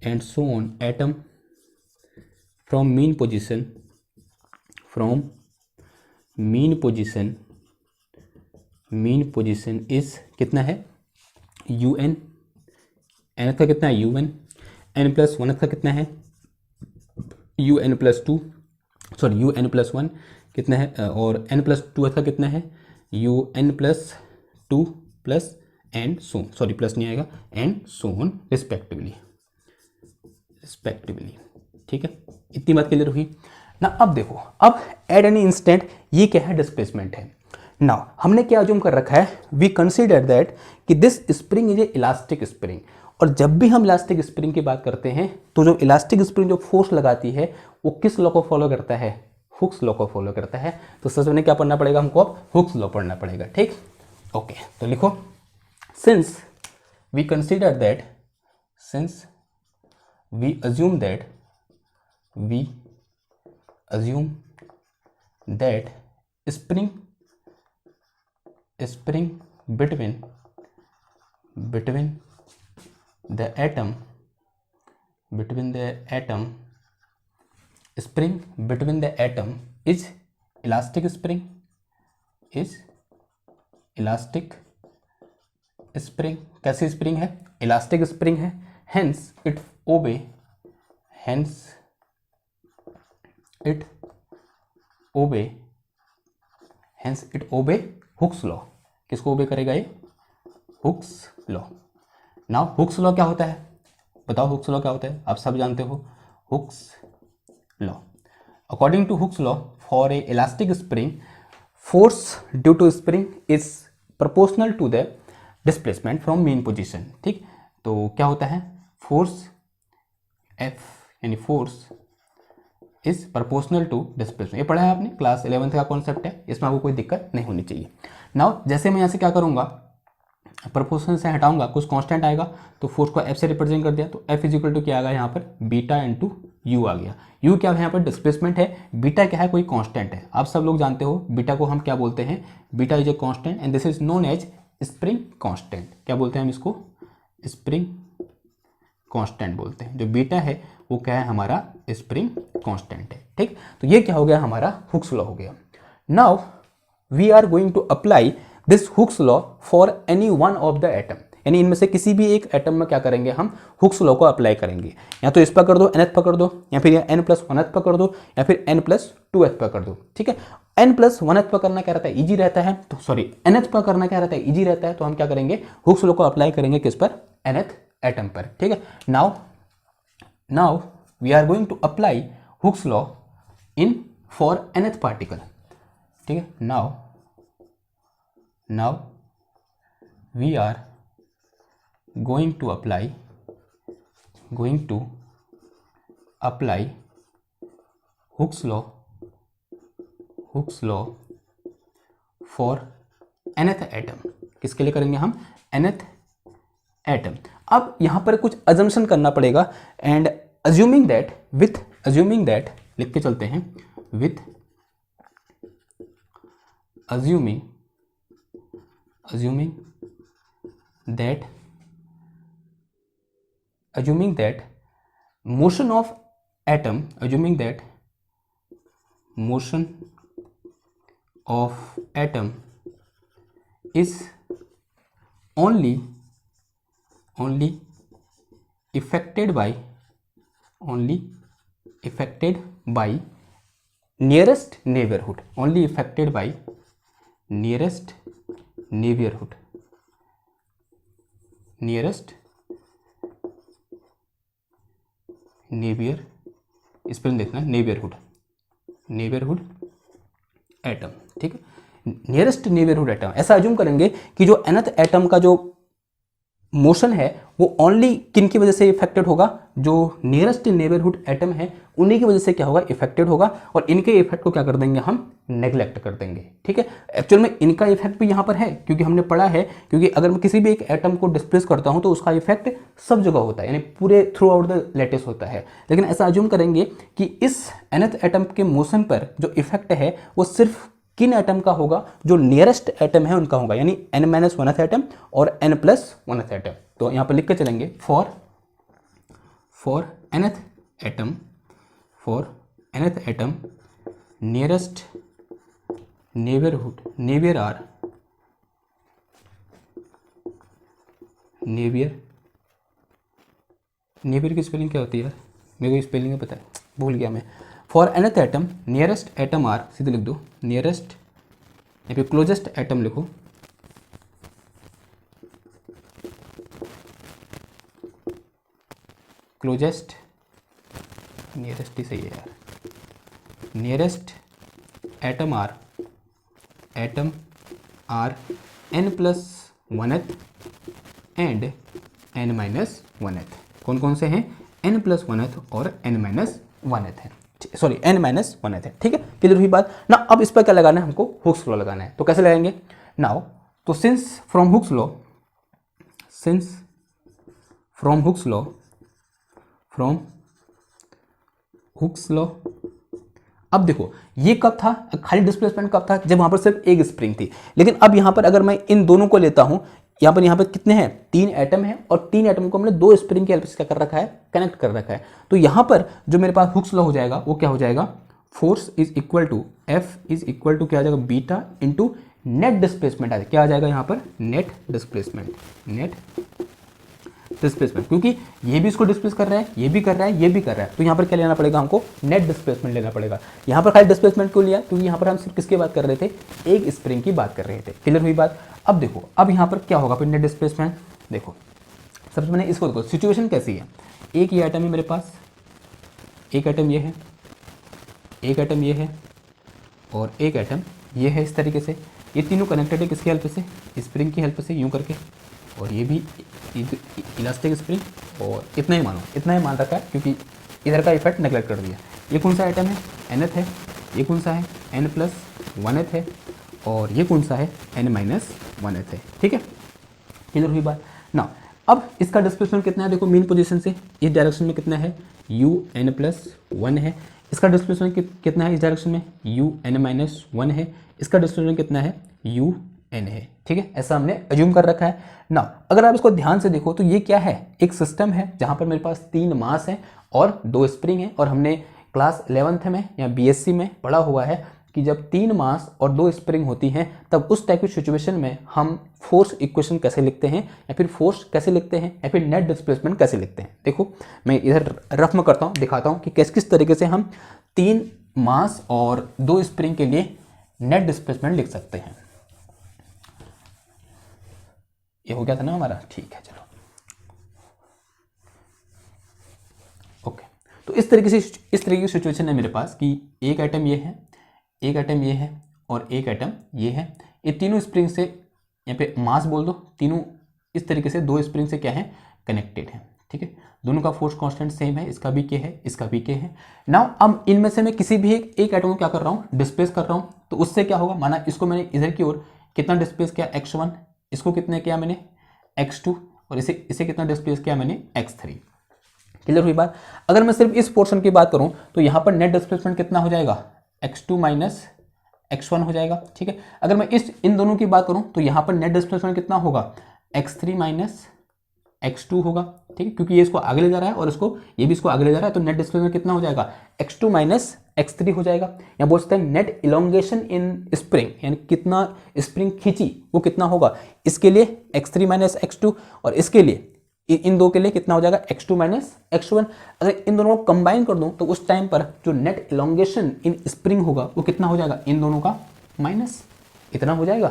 and so on atom from mean position is कितना है, un, nth का कितना है un, n+1th का कितना है un+2, सॉरी un+1 कितना है, और n+2th का कितना है un+2 plus and so on, sorry plus नहीं आएगा, एंड सोन रिस्पेक्टिवली, ठीक है। इतनी बात क्लियर हुई ना। अब देखो, अब एट एनी इंस्टेंट ये क्या है, डिस्प्लेसमेंट है। नाउ हमने क्या अज्यूम कर रखा है, वी कंसीडर दैट कि this spring is a elastic spring. और जब भी हम इलास्टिक स्प्रिंग की बात करते हैं तो जो इलास्टिक स्प्रिंग जो फोर्स लगाती है वो किस लॉ को फॉलो करता है, हुक्स लॉ को फॉलो करता है। तो सबसे पहले क्या पढ़ना पड़ेगा हमको, अब हुक्स लॉ पढ़ना पड़ेगा, ठीक, ओके। तो लिखो since we consider that, since we assume that spring between the atom spring between the atom is elastic spring, कैसी स्प्रिंग है? इलास्टिक स्प्रिंग है। hence it obey Hooke's law. किसको ओबे करेगा ये? Hooke's law. Now Hooke's law क्या होता है? बताओ हुक्स लॉ क्या होता है? आप सब जानते हो Hooke's law. According to Hooke's law, for a elastic spring, force due to spring is proportional to the displacement from mean position. ठीक, तो क्या होता है? फोर्स F यानी force is proportional to displacement. ये पढ़ा है आपने, क्लास 11th का कॉन्सेप्ट है, इसमें आपको कोई दिक्कत नहीं होनी चाहिए। नाउ जैसे मैं यहाँ से क्या करूँगा, प्रोपोर्शन से हटाऊंगा, कुछ कांस्टेंट आएगा, तो फोर्स को F से रिप्रेजेंट कर दिया, तो F इज इक्वल टू क्या आएगा यहाँ पर? बीटा इंटू यू आ गया। यू क्या है यहाँ पर? डिस्प्लेसमेंट है। बीटा क्या है? कोई कांस्टेंट है। आप सब लोग जानते हो बीटा को हम क्या बोलते हैं? Beta is a constant and this is known as spring constant. क्या बोलते हैं हम इसको? स्प्रिंग कांस्टेंट बोलते हैं। जो बीटा है वो क्या है? हमारा स्प्रिंग कांस्टेंट है। ठीक, तो ये क्या हो गया? हमारा हुक्स लॉ हो गया। Now we are going to apply this Hooke's law for any one of the atom, यानी इनमें से किसी भी एक एटम में क्या करेंगे? हम हुक्स लॉ को अप्लाई करेंगे। या तो इस पर कर दो, nth पर कर दो, या फिर n+1th पर कर दो, या फिर n+2th पर कर दो। ठीक है, n+1th पर करना क्या रहता है? इजी रहता है। तो सॉरी, nth पर करना क्या रहता है? इजी रहता है। तो हम क्या करेंगे? हुक्स लॉ को अप्लाई करेंगे किस पर? nth एटम पर। ठीक है, now we are going to apply Hooke's law in for nth particle. ठीक है, now we are going to apply Hooke's law for nth atom। किसके लिए करेंगे हम? nth atom। अब यहां पर कुछ assumption करना पड़ेगा एंड assuming that लिख के चलते हैं, with assuming that motion of atom is only affected by nearest neighborhood, only affected by nearest neighborhood, spelling देखना, नेबरहुड एटम। ठीक है, नियरेस्ट नेबरहुड एटम, ऐसा अज्यूम करेंगे कि जो nth एटम का जो मोशन है वो ओनली किन की वजह से इफेक्टेड होगा? जो नियरेस्ट नेबरहुड एटम है उन्हीं की वजह से क्या होगा? इफेक्टेड होगा, और इनके इफेक्ट को क्या कर देंगे? हम नेग्लेक्ट कर देंगे। ठीक है, एक्चुअल में इनका इफेक्ट भी यहाँ पर है, क्योंकि हमने पढ़ा है, क्योंकि अगर मैं किसी भी एक एटम को डिस्प्लेस करता हूँ तो उसका इफेक्ट सब जगह होता है, यानी पूरे थ्रू आउट द लैटिस होता है। लेकिन ऐसा अज्यूम करेंगे कि इस nth एटम के मोशन पर जो इफेक्ट है वो सिर्फ किन एटम का होगा? जो नियरेस्ट एटम है उनका होगा, यानी n-1th एटम और n+1th एटम। तो यहाँ पर लिख के चलेंगे for nth atom nearest neighbourhood, neighbour की स्पेलिंग क्या होती है यार? मेरे को स्पेलिंग पता है, भूल गया मैं। For nth atom nearest atom are, सीधे लिख दो नियरेस्ट, या फिर क्लोजेस्ट एटम लिखो, क्लोजेस्ट, नियरेस्ट ही सही है यार, nearest atom are n+1th and n-1th। कौन कौन से हैं? n+1th और n-1th है, सॉरी n-1th है। ठीक है, क्लियर हुई बात ना? अब इस पर क्या लगाना है? हमको हुक्स लॉ लगाना है। तो कैसे लगाएंगे? नाउ तो since from Hooke's law since from Hooke's law, from Hooke's law. अब देखो ये कब था, खाली डिस्प्लेसमेंट कब था, जब वहां पर सिर्फ एक स्प्रिंग थी। लेकिन अब यहां पर अगर मैं इन दोनों को लेता हूं, यहाँ पर कितने हैं, 3 एटम हैं, और 3 एटम को हमने 2 स्प्रिंग की हेल्प से क्या कर रखा है, कनेक्ट कर रखा है। तो यहां पर जो मेरे पास हुक्स लॉ हो जाएगा वो क्या हो जाएगा, force is equal to F is equal to क्या आ जाएगा, बीटा इंटू नेट डिस्प्लेसमेंट आ जाएगा। क्या आ जाएगा यहाँ पर, नेट डिस्प्लेसमेंट, नेट डिस्प्लेसमेंट, क्योंकि ये भी इसको डिस्प्लेस कर रहा है, ये भी कर रहा है, ये भी कर रहा है, तो यहाँ पर क्या लेना पड़ेगा हमको, नेट डिस्प्लेसमेंट लेना पड़ेगा। यहाँ पर खाली डिस्प्लेसमेंट क्यों लिया, क्योंकि यहाँ पर हम सिर्फ किसकी बात कर रहे थे, एक स्प्रिंग की बात कर रहे थे। क्लियर हुई बात। अब देखो अब यहाँ पर क्या होगा फिर नेट डिस्प्लेसमेंट। देखो सबसे पहले इसको देखो, सिचुएशन कैसी है, एक ये आइटम है मेरे पास, एक आइटम ये है, एक आइटम ये है, और एक आइटम ये है। इस तरीके से ये तीनों कनेक्टेड है, किसकी हेल्प से, स्प्रिंग की हेल्प से, यूं करके, और ये भी इलास्टिक स्प्रिंग, और इतना ही मानो, इतना ही मान रखा है, क्योंकि इधर का इफेक्ट नेगलेक्ट कर दिया। ये कौन सा आइटम है, nth है, ये कौन सा है, n+1th है, और ये कौन सा है, n-1th है। ठीक है, क्लियर हुई बात ना। अब इसका डिस्प्लेसमेंट कितना है, देखो मेन पोजीशन से इस डायरेक्शन में कितना है, un+1 है। इसका डिस्प्लेसमेंट कितना है इस डायरेक्शन में, un-1 है। इसका डिस्प्लेसमेंट कितना है, un है। ठीक है, ऐसा हमने अज्यूम कर रखा है ना। अगर आप इसको ध्यान से देखो तो ये क्या है, एक सिस्टम है जहां पर मेरे पास 3 मास हैं और 2 स्प्रिंग हैं, और हमने क्लास 11th में या बीएससी में पढ़ा हुआ है कि जब 3 मास और 2 स्प्रिंग होती हैं तब उस टाइप की सिचुएशन में हम फोर्स इक्वेशन कैसे लिखते हैं, या फिर फोर्स कैसे लिखते हैं, या फिर नेट डिस्प्लेसमेंट कैसे लिखते हैं। देखो मैं इधर रफ में करता हूँ, दिखाता हूँ कि किस तरीके से हम 3 मास और 2 स्प्रिंग के लिए नेट डिस्प्लेसमेंट लिख सकते हैं। ये हो गया था ना हमारा, ठीक है चलो ओके। तो इस तरीके की सिचुएशन है मेरे पास कि एक आइटम ये है, एक आइटम ये है, और एक आइटम ये है। ये तीनों स्प्रिंग से, यहाँ पे मास बोल दो, तीनों इस तरीके से 2 स्प्रिंग से क्या है, कनेक्टेड है। ठीक है, दोनों का फोर्स कांस्टेंट सेम है, इसका भी के है, इसका भी के है। नाउ अब इनमें से मैं किसी भी एक आइटम को क्या कर रहा हूँ, डिस्प्लेस कर रहा हूँ, तो उससे क्या होगा, माना इसको मैंने इधर की ओर कितना डिस्प्लेस किया, x1, इसको कितने किया मैंने, x2, और इसे कितना डिस्प्लेस किया मैंने, x3। क्लियर हुई बात। अगर मैं सिर्फ इस पोर्शन की बात करूं तो यहां पर नेट डिस्प्लेसमेंट कितना हो जाएगा, x2 माइनस x1 हो जाएगा। ठीक है, अगर मैं इन दोनों की बात करूं तो यहां पर नेट डिस्प्लेसमेंट कितना होगा, x3 माइनस x2 होगा। ठीक है, क्योंकि ये इसको आगे ले जा रहा है और ये भी इसको आगे ले जा रहा है, तो नेट डिस्प्लेसमेंट कितना हो जाएगा, x2 माइनस x3 हो जाएगा। या बोल सकते हैं नेट इलोंगेशन इन स्प्रिंग, यानी कितना स्प्रिंग खींची वो कितना होगा, इसके लिए x3 माइनस x2, और इसके लिए इन दो के लिए कितना हो जाएगा, x2 माइनस x1। अगर इन दोनों को कंबाइन कर दूं तो उस टाइम पर जो नेट इलोंगेशन इन स्प्रिंग होगा वो कितना हो जाएगा, इन दोनों का माइनस इतना हो जाएगा।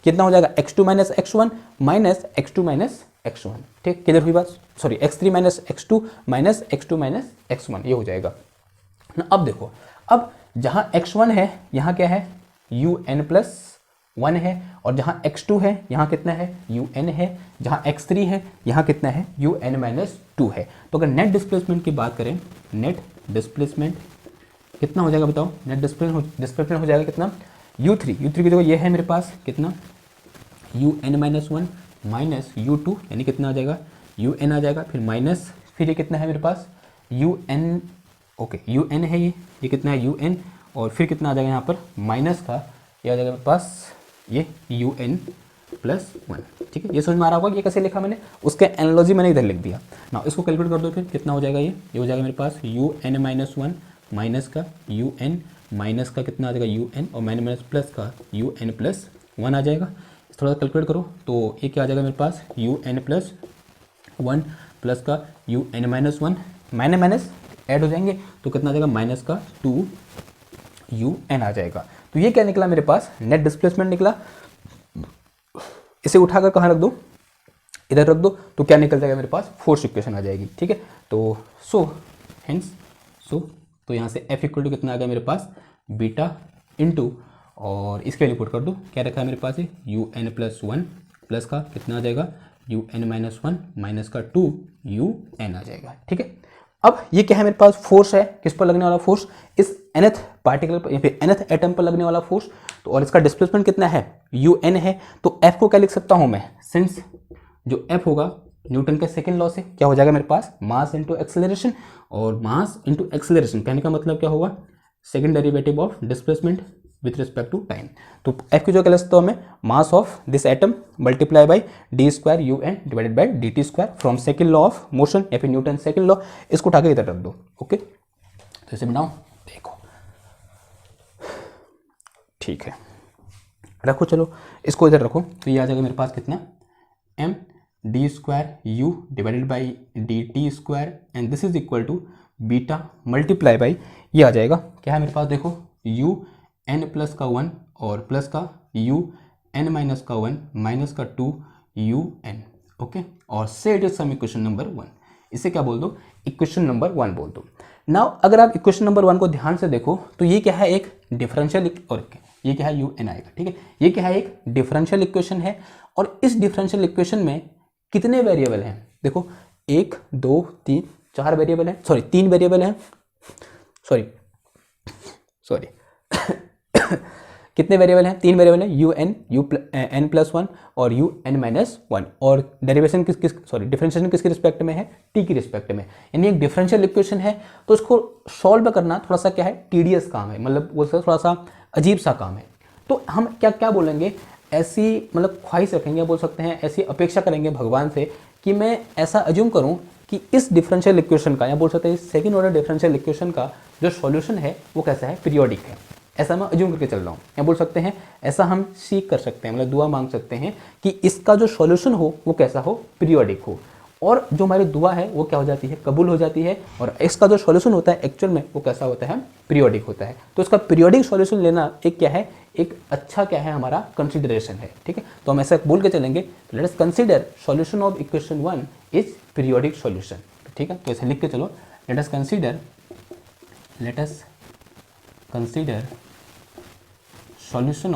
कितना हो जाएगा, x2 minus x1 minus x2 minus x1। ठीक, किधर हुई बात, sorry x3 minus x2 minus x2 minus x1, ये हो जाएगा ना। अब देखो, अब जहां x1 है यहाँ क्या है, un+1 है, और जहां x2 है यहाँ कितना है, un है, जहां x3 है यहाँ कितना है, un-2 है। तो अगर नेट डिस्प्लेसमेंट की बात करें, नेट डिस्प्लेसमेंट कितना हो जाएगा बताओ, नेट डिस्प्लेसमेंट हो जाएगा कितना, u3 की जगह ये है मेरे पास कितना, un-1 माइनस u2, यानी कितना आ जाएगा, un आ जाएगा, फिर माइनस, फिर ये कितना है मेरे पास, un, ओके un है, ये कितना है un, और फिर कितना आ जाएगा यहाँ पर माइनस का, ये आ जाएगा मेरे पास ये un+1। ठीक है, ये समझ में आ रहा होगा ये कैसे लिखा मैंने, उसका एनालॉजी मैंने इधर लिख दिया ना। इसको कैलकुलेट कर दो, फिर कितना हो जाएगा, ये हो जाएगा मेरे पास un-1 माइनस का un माइनस का कितना आ जाएगा un, और माइनस प्लस का un+1 आ जाएगा। थोड़ा सा कैलकुलेट करो तो ये क्या आ जाएगा मेरे पास, un+1 प्लस का un-1, माइनस ऐड हो जाएंगे तो कितना आ जाएगा, माइनस का 2un आ जाएगा। तो ये क्या निकला मेरे पास, नेट डिस्प्लेसमेंट निकला। इसे उठाकर कहाँ रख दो, इधर रख दो, तो क्या निकल जाएगा मेरे पास, फोर्स इक्वेशन आ जाएगी। ठीक है, तो तो यहाँ से F इक्वल टू कितना आ गया मेरे पास, बीटा इंटू, और इसके लिए पुट कर दो, क्या रखा है मेरे पास, un+1 प्लस का कितना आ जाएगा, un-1 माइनस का 2un आ जाएगा। ठीक है, अब ये क्या है मेरे पास, फोर्स है, किस पर लगने वाला फोर्स, इस nth पार्टिकल पर या फिर nth एटम पर लगने वाला फोर्स। तो और इसका डिस्प्लेसमेंट कितना है, un है, तो F को क्या लिख सकता हूं मैं, सिंस जो F होगा न्यूटन के सेकंड लॉ से क्या हो जाएगा मेरे पास, मास इनटू एक्सेलरेशन, और मास इनटू एक्सेलरेशन कहने का मतलब क्या होगा, second derivative of displacement with respect to time. तो F की जो कैलस तो हमें mass of this atom multiply by D square U N divided by D T square from second law of motion या फिर न्यूटन सेकंड लॉ। इसको उठा के इधर रख दो। ओके, तो इसे बनाओ, देखो ठीक है, रखो, चलो इसको इधर रखो, तो ये आ जाएगा मेरे पास कितना, m D square U divided by D T square and this is equal to beta multiply by, ये आ जाएगा क्या है मेरे पास, देखो u n प्लस का 1 और प्लस का u n माइनस का 1 माइनस का 2 u n। ओके, और से it is some equation number 1, इसे क्या बोल दो, इक्वेशन नंबर 1 बोल दो। नाउ अगर आप इक्वेशन नंबर 1 को ध्यान से देखो तो ये क्या है, एक डिफरेंशियल, और ये क्या है, यू एन आएगा, ठीक है, ये क्या है, एक डिफरेंशियल इक्वेशन है। और इस डिफरेंशियल इक्वेशन में कितने वेरिएबल हैं, देखो 1 2 3 4 वेरिएबल हैं, सॉरी 3 वेरिएबल हैं, सॉरी कितने वेरिएबल हैं, 3 वेरिएबल हैं, यू एन प्लस 1 और यू एन माइनस 1, और डेरिवेशन डिफरेंशिएशन किसके रिस्पेक्ट में है, टी की रिस्पेक्ट में। यानी एक डिफरेंशियल इक्वेशन है तो उसको सॉल्व करना थोड़ा सा क्या है, टीडियस काम है, मतलब वो थोड़ा सा अजीब सा काम है। तो हम क्या क्या बोलेंगे, ऐसी मतलब ख्वाहिश रखेंगे, बोल सकते हैं ऐसी अपेक्षा करेंगे भगवान से कि मैं ऐसा अज्यूम करूं कि इस डिफरेंशियल इक्वेशन का, या बोल सकते हैं सेकंड ऑर्डर डिफरेंशियल इक्वेशन का जो सॉल्यूशन है वो कैसा है, पीरियोडिक है। ऐसा मैं अज्यूम करके चल रहा हूँ, या बोल सकते हैं ऐसा हम सीख कर सकते हैं, मतलब दुआ मांग सकते हैं कि इसका जो सॉल्यूशन हो वो कैसा हो, पीरियोडिक हो। और जो हमारी दुआ है वो क्या हो जाती है, कबूल हो जाती है, और इसका जो सॉल्यूशन होता है एक्चुअल में वो कैसा होता है, पीरियोडिक होता है। तो इसका पीरियोडिक सॉल्यूशन लेना एक क्या है, एक अच्छा क्या है, हमारा कंसिडरेशन है, ठीक है। तो हम ऐसा बोल के चलेंगे, let us consider solution of equation 1 is periodic solution, ठीक है। तो ऐसे लिख के चलो, let us consider solution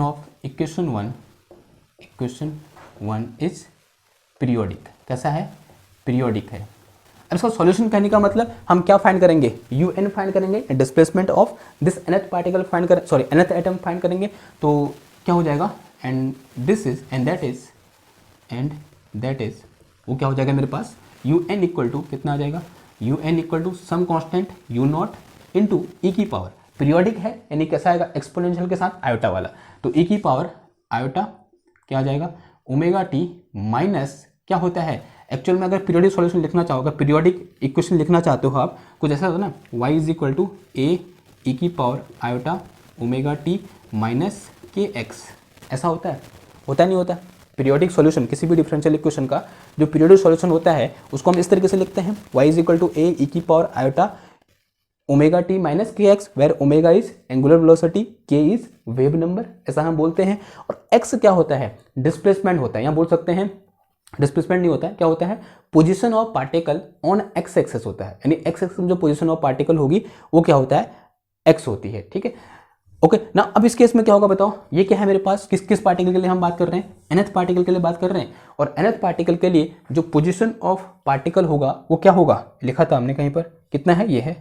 of equation 1 is periodic, कैसा है, पीरियोडिक है। अब इसका सॉल्यूशन कहने का मतलब हम क्या फाइंड करेंगे, यू एन फाइंड करेंगे, displacement of this nth particle find करें, सॉरी nth एटम फाइंड करेंगे, तो क्या हो जाएगा, and this is and that is वो क्या हो जाएगा मेरे पास, यू एन इक्वल टू कितना आ जाएगा, U N equal to some constant U not into ई की पावर, पीरियोडिक है यानी कैसा आएगा, एक्सपोनेंशियल के साथ आयोटा वाला, तो ई की पावर आयोटा क्या आ जाएगा, ओमेगा टी माइनस क्या होता है, एक्चुअल में अगर पीरियोडिक सॉल्यूशन लिखना चाहोगे, पीरियोडिक इक्वेशन लिखना चाहते हो आप, कुछ ऐसा होता है ना, y is equal to A e की power iota omega t minus k x, ऐसा होता नहीं होता। पीरियोडिक सॉल्यूशन किसी भी डिफरेंशियल इक्वेशन का जो पीरियोडिक सॉल्यूशन होता है उसको हम इस तरीके से लिखते हैं, y is equal to A e की power iota omega t minus k x, where omega is angular velocity, k is wave number, ऐसा हम बोलते हैं। और एक्स क्या होता है, डिस्प्लेसमेंट होता है, यहाँ बोल सकते हैं डिस्प्लेसमेंट नहीं होता है, क्या होता है, position of particle on X axis होता है, यानी एक्स एक्सेस में जो पोजीशन ऑफ पार्टिकल होगी वो क्या होता है, एक्स होती है, ठीक है। ओके ना, अब इस केस में क्या होगा बताओ, ये क्या है मेरे पास, किस पार्टिकल के लिए हम बात कर रहे हैं, nth पार्टिकल के लिए बात कर रहे हैं, और nth पार्टिकल के लिए जो पोजीशन ऑफ पार्टिकल होगा वो क्या होगा, लिखा था हमने कहीं पर, कितना है, ये है,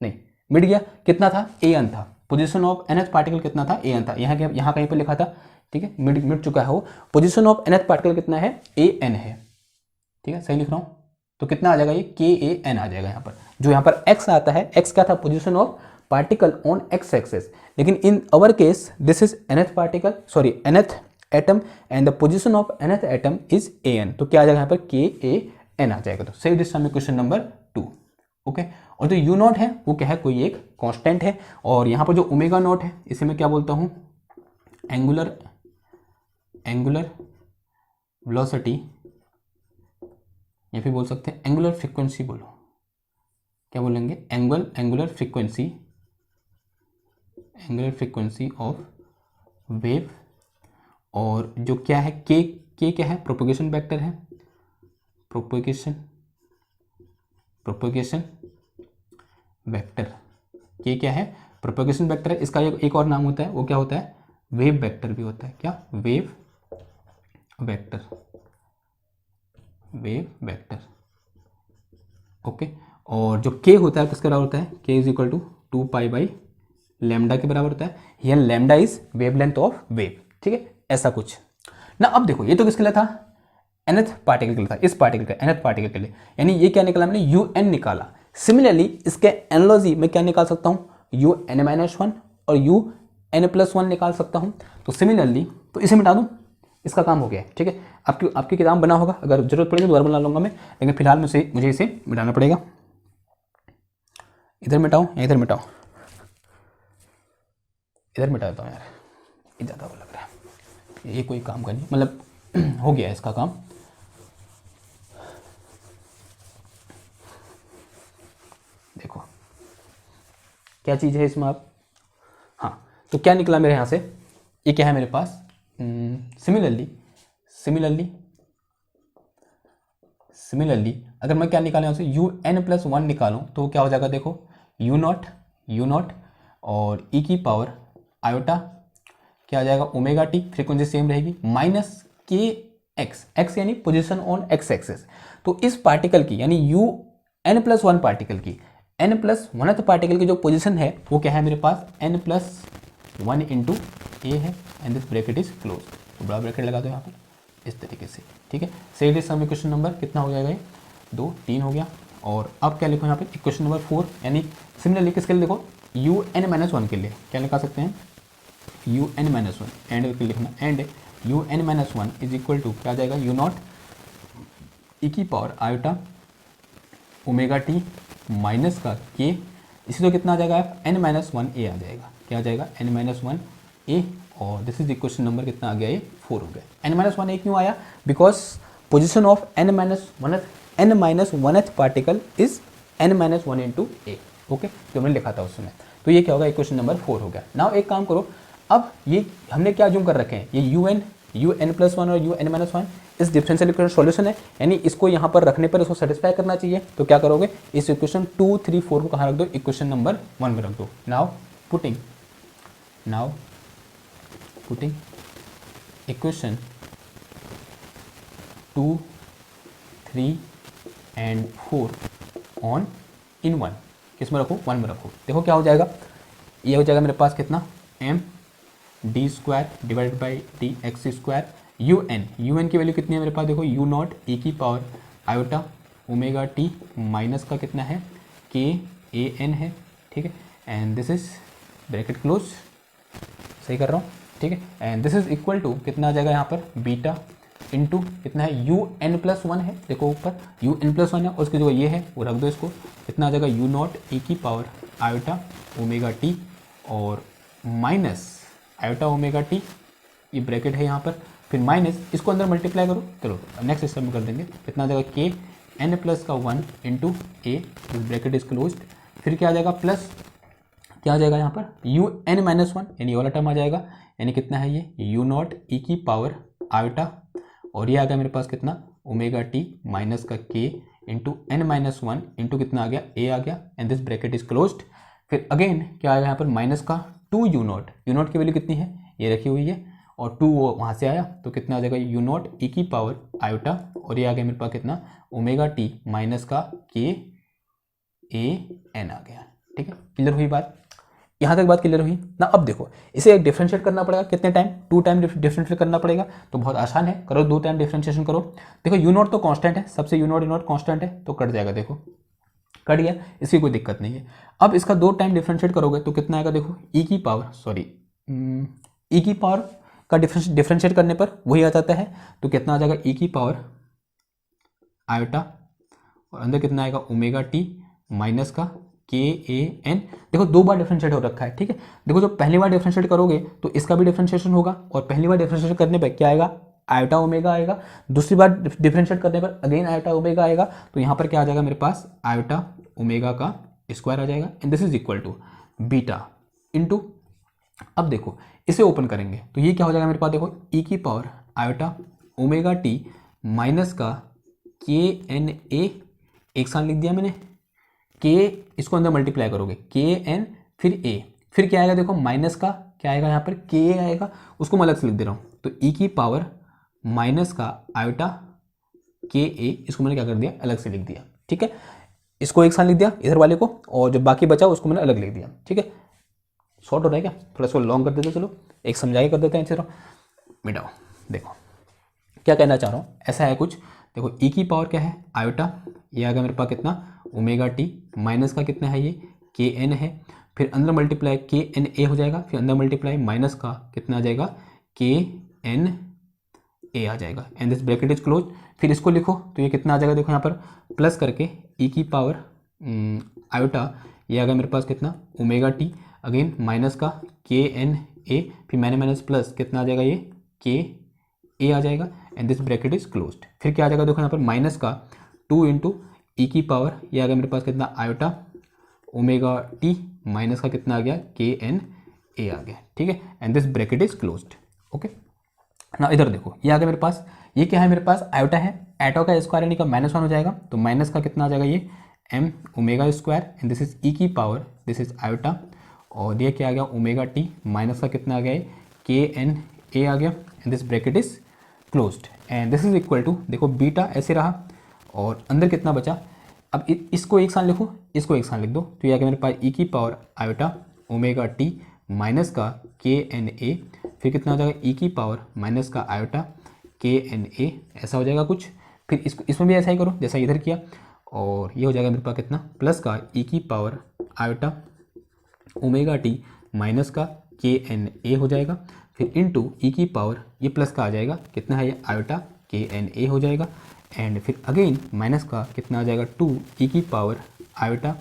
नहीं मिट गया, कितना था, an था, पोजीशन ऑफ nth पार्टिकल कितना था, an था, यहाँ कहीं पर लिखा था, ठीक है, मिट चुका है वो, पोजीशन ऑफ nth पार्टिकल कितना है, an है, ठीक है, सही लिख रहा हूँ, तो कितना आ जाएगा, ये KAN आ जाएगा यहाँ पर, जो यहाँ पर x आता है, x क्या था, position of particle on x axis, लेकिन in our case this is nth particle, sorry nth atom and the position of nth atom is an, तो क्या आ जाएगा यहाँ पर, KAN आ जाएगा। तो सही this some equation number 2, okay. और जो यू नॉट है वो क्या है, कोई एक कांस्टेंट है, और यहाँ पर जो ओमेगा नॉट है इसे मैं क्या बोलता हूँ, एंगुलर वेलोसिटी, या फिर बोल सकते हैं एंगुलर फ्रीक्वेंसी, बोलो क्या बोलेंगे, एंगुलर फ्रीक्वेंसी ऑफ वेव, और जो क्या है के क्या है, प्रोपगेशन वेक्टर है, प्रोपगेशन वेक्टर, के क्या है, प्रोपगेशन वेक्टर है, इसका एक और नाम होता है, वो क्या होता है, वेव वेक्टर भी होता है, क्या, वेव वेक्टर, ओके। और जो के होता है किसके बराबर होता है, K is equal to 2 pi by lambda के बराबर होता है, here lambda is wavelength of wave, ठीक है, ऐसा कुछ। ना अब देखो ये तो किसके लिए था, nth पार्टिकल के लिए था, इस पार्टिकल का nth पार्टिकल के लिए, यानी ये क्या निकाला मैंने, un निकाला। सिमिलरली इसके एनालॉजी मैं क्या निकाल सकता हूँ, un-1 और un+1 निकाल सकता हूँ। तो सिमिलरली तो इसे मिटा दूँ, इसका काम हो गया है, ठीक है। आपकी किताब बना होगा, अगर जरूरत पड़ेगी दोबारा बना लूँगा मैं, लेकिन फिलहाल मुझे इसे मिटाना पड़ेगा। इधर मिटाऊँ या इधर मिटाऊँ, इधर मिटा देता हूँ यार, ये ज़्यादा वो लग रहा है, ये कोई काम का नहीं, मतलब हो गया इसका काम। देखो क्या चीज़ है इसमें आप, हाँ तो क्या निकला मेरे यहाँ से, ये क्या है मेरे पास, सिमिलरली अगर मैं क्या निकालूँ यहाँ से, un+1 निकालूँ तो क्या हो जाएगा, देखो u0 और e की पावर आयोटा क्या आ जाएगा, ओमेगा टी, फ्रीक्वेंसी सेम रहेगी, माइनस के एक्स यानी पोजीशन ऑन एक्स एक्सेस। तो इस पार्टिकल की यानी un+1 पार्टिकल की n+1th पार्टिकल की जो पोजीशन है वो क्या है मेरे पास, n+1 इंटू ए है, and this bracket is close. तो बड़ा ब्रैकेट लगा दो यहाँ पर इस तरीके से, ठीक है। Set is some equation number कितना हो जाएगा, ये 2 3 हो गया। और अब क्या लिखो यहाँ पे, इक्वेशन नंबर 4, यानी सिमिलरली किसके लिए देखो, un-1 के लिए क्या लिखा सकते हैं, un-1 एंड करके लिखना, and un-1 is equal to क्या आ जाएगा, u0 e की power iota omega t minus का के, इसी तो कितना आ जाएगा, n-1 आ जाएगा, क्या आ जाएगा, n-1 और दिस इज इक्वेशन नंबर कितना आ गया, ये 4 हो गया। n-1 क्यों आया, because position of n-1th particle is n-1 into A, okay, जो मैंने लिखा था उसमें। तो ये क्या होगा, इक्वेशन नंबर 4 हो गया। नाउ एक काम करो, अब ये हमने क्या जूम कर रखे हैं, ये un+1 और un-1 इस डिफरेंशियल इक्वेशन सॉल्यूशन है, यानी इसको यहाँ पर रखने पर इसको सेटिस्फाई करना चाहिए। तो क्या करोगे, इस इक्वेशन 2 3 4 को कहाँ रख दो, इक्वेशन नंबर 1 में रख दो। Now putting equation 2 3 and 4 on in 1, किस में रखो, 1 में रखो। देखो क्या हो जाएगा, ये हो जाएगा मेरे पास कितना, m² divided by dx², un की वैल्यू कितनी है मेरे पास, देखो u0 e की power iota omega t minus का कितना है, KAN है, ठीक है, and this is bracket close, सही कर रहा हूँ, ठीक है, and this is equal to कितना आ जाएगा यहाँ पर, बीटा इंटू कितना है, un+1 है, देखो ऊपर un+1 है और उसकी जो ये है वो रख दो, इसको कितना आ जाएगा, u0 e की पावर आयोटा ओमेगा टी और माइनस आयोटा ओमेगा टी, ये ब्रैकेट है यहाँ पर, फिर माइनस इसको अंदर मल्टीप्लाई करो, चलो नेक्स्ट स्टेप में कर देंगे, कितना आ जाएगा, KN+1 into A, bracket is closed, फिर क्या आ जाएगा, प्लस क्या आ जाएगा यहाँ पर, un-1 यानी ये वाला टर्म आ जाएगा, यानी कितना है ये, u0 e की पावर आयोटा और ये आ गया मेरे पास कितना, ओमेगा टी माइनस का k इंटू n-1 इंटू कितना आ गया, a आ गया, and this bracket is closed. फिर अगेन क्या आएगा यहाँ पर, माइनस का 2 u0 की वैल्यू कितनी है, ये रखी हुई है, और 2 वो वहाँ से आया तो कितना आ जाएगा, u0 e की पावर आयोटा और ये आ गया मेरे पास कितना, ओमेगा टी माइनस का KAN आ गया, ठीक है। क्लियर हुई बात, यहाँ तक बात क्लियर हुई ना। अब देखो इसे डिफरेंशिएट करना पड़ेगा, कितने टाइम, 2 टाइम डिफरेंशिएट करना पड़ेगा, तो बहुत आसान है, करो 2 टाइम डिफरेंशिएशन करो। देखो u0 तो कांस्टेंट है, सबसे u0 कांस्टेंट है तो कट जाएगा, देखो कट गया, इसकी कोई दिक्कत नहीं है। अब इसका 2 टाइम डिफरेंशिएट करोगे तो कितना आएगा, देखो e की पावर का डिफरेंशिएट करने पर वही आ जाता है, तो कितना आ जाएगा, e की पावर आयोटा और अंदर कितना आएगा, ओमेगा टी माइनस का KAN। देखो 2 बार डिफरेंशिएट हो रखा है, ठीक है। देखो जो पहली बार डिफरेंशिएट करोगे तो इसका भी डिफरेंशिएशन होगा, और पहली बार डिफरेंशिएट करने पर क्या आएगा, आयोटा ओमेगा आएगा, दूसरी बार डिफरेंशिएट करने पर अगेन आयोटा ओमेगा आएगा, तो यहाँ पर क्या आ जाएगा मेरे पास, आयोटा ओमेगा का स्क्वायर आ जाएगा, and this is equal to beta into, अब देखो इसे ओपन करेंगे तो ये क्या हो जाएगा मेरे पास, देखो e की power iota omega t minus का KNA, एक साथ लिख दिया मैंने, k इसको अंदर मल्टीप्लाई करोगे, KN फिर a, फिर क्या आएगा, देखो माइनस का क्या आएगा यहाँ पर, K आएगा, उसको मैं अलग से लिख दे रहा हूँ, तो e की पावर माइनस का आयोटा KA, इसको मैंने क्या कर दिया, अलग से लिख दिया, ठीक है। इसको एक साथ लिख दिया इधर वाले को, और जो बाकी बचा उसको मैंने अलग लिख दिया, ठीक है। शॉर्ट हो रहा है क्या, थोड़ा इसको लॉन्ग कर देते, चलो एक समझाई कर देते हैं, चलो मिटाओ। देखो क्या कहना चाह रहा हूँ, ऐसा है कुछ, देखो ई की पावर क्या है आयोटा, ये आ गया मेरे पास कितना ओमेगा टी, माइनस का कितना है ये के एन है, फिर अंदर मल्टीप्लाई के एन ए हो जाएगा, फिर अंदर मल्टीप्लाई माइनस का कितना आ जाएगा के एन ए आ जाएगा, and this bracket is close. फिर इसको लिखो तो ये कितना आ जाएगा, देखो यहाँ पर प्लस करके ई की पावर आयोटा, ये आ गया मेरे पास कितना ओमेगा टी, अगेन माइनस का के एन ए, फिर मैंने माइनस प्लस कितना आ जाएगा ये के ए आ जाएगा, and this bracket is closed. फिर क्या आ जाएगा, देखो यहाँ पर माइनस का 2 इंटू ई की पावर, ये आ गया मेरे पास कितना आयोटा ओमेगा टी, माइनस का कितना आ गया के एन ए आ गया, ठीक है, and this bracket is closed. Okay ना, इधर देखो ये आ गया मेरे पास, ये क्या है मेरे पास आयोटा है, आयोटा का स्क्वायर यानी का -1 हो जाएगा, तो माइनस का कितना आ जाएगा ये m omega square, and this is e की पावर, दिस इज आयोटा, और ये क्या आ गया ओमेगा टी, माइनस का कितना आ गया के एन ए आ गया, and this bracket is closed, and this is equal to, देखो बीटा ऐसे रहा और अंदर कितना बचा, अब इसको एक साथ लिखो, इसको एक साथ लिख दो, तो ये आ गया मेरे पास ई की power iota omega t minus का के एन ए, फिर कितना हो जाएगा ई की पावर माइनस का आयोटा के एन ए, ऐसा हो जाएगा कुछ। फिर इसको इसमें भी ऐसा ही करो जैसा इधर किया, और ये हो जाएगा मेरे पास कितना प्लस का ई की power iota omega t minus का के एन ए हो जाएगा, फिर इनटू ई की पावर ये प्लस का आ जाएगा कितना है ये आयोटा के एन ए हो जाएगा, एंड फिर अगेन माइनस का कितना आ जाएगा 2 ई की power iota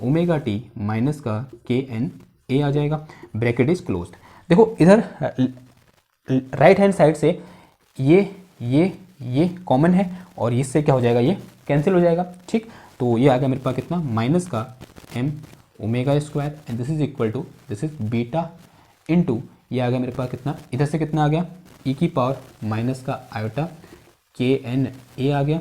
omega t minus का के एन ए आ जाएगा, ब्रैकेट इज क्लोज्ड। देखो इधर राइट हैंड साइड से ये कॉमन है और इससे क्या हो जाएगा ये कैंसिल हो जाएगा, ठीक, तो ये आ गया मेरे पास कितना माइनस का m omega square, and this is equal to this is beta into ये आ गया मेरे पास कितना, इधर से कितना आ गया ई की पावर माइनस का आयोटा के एन ए आ गया,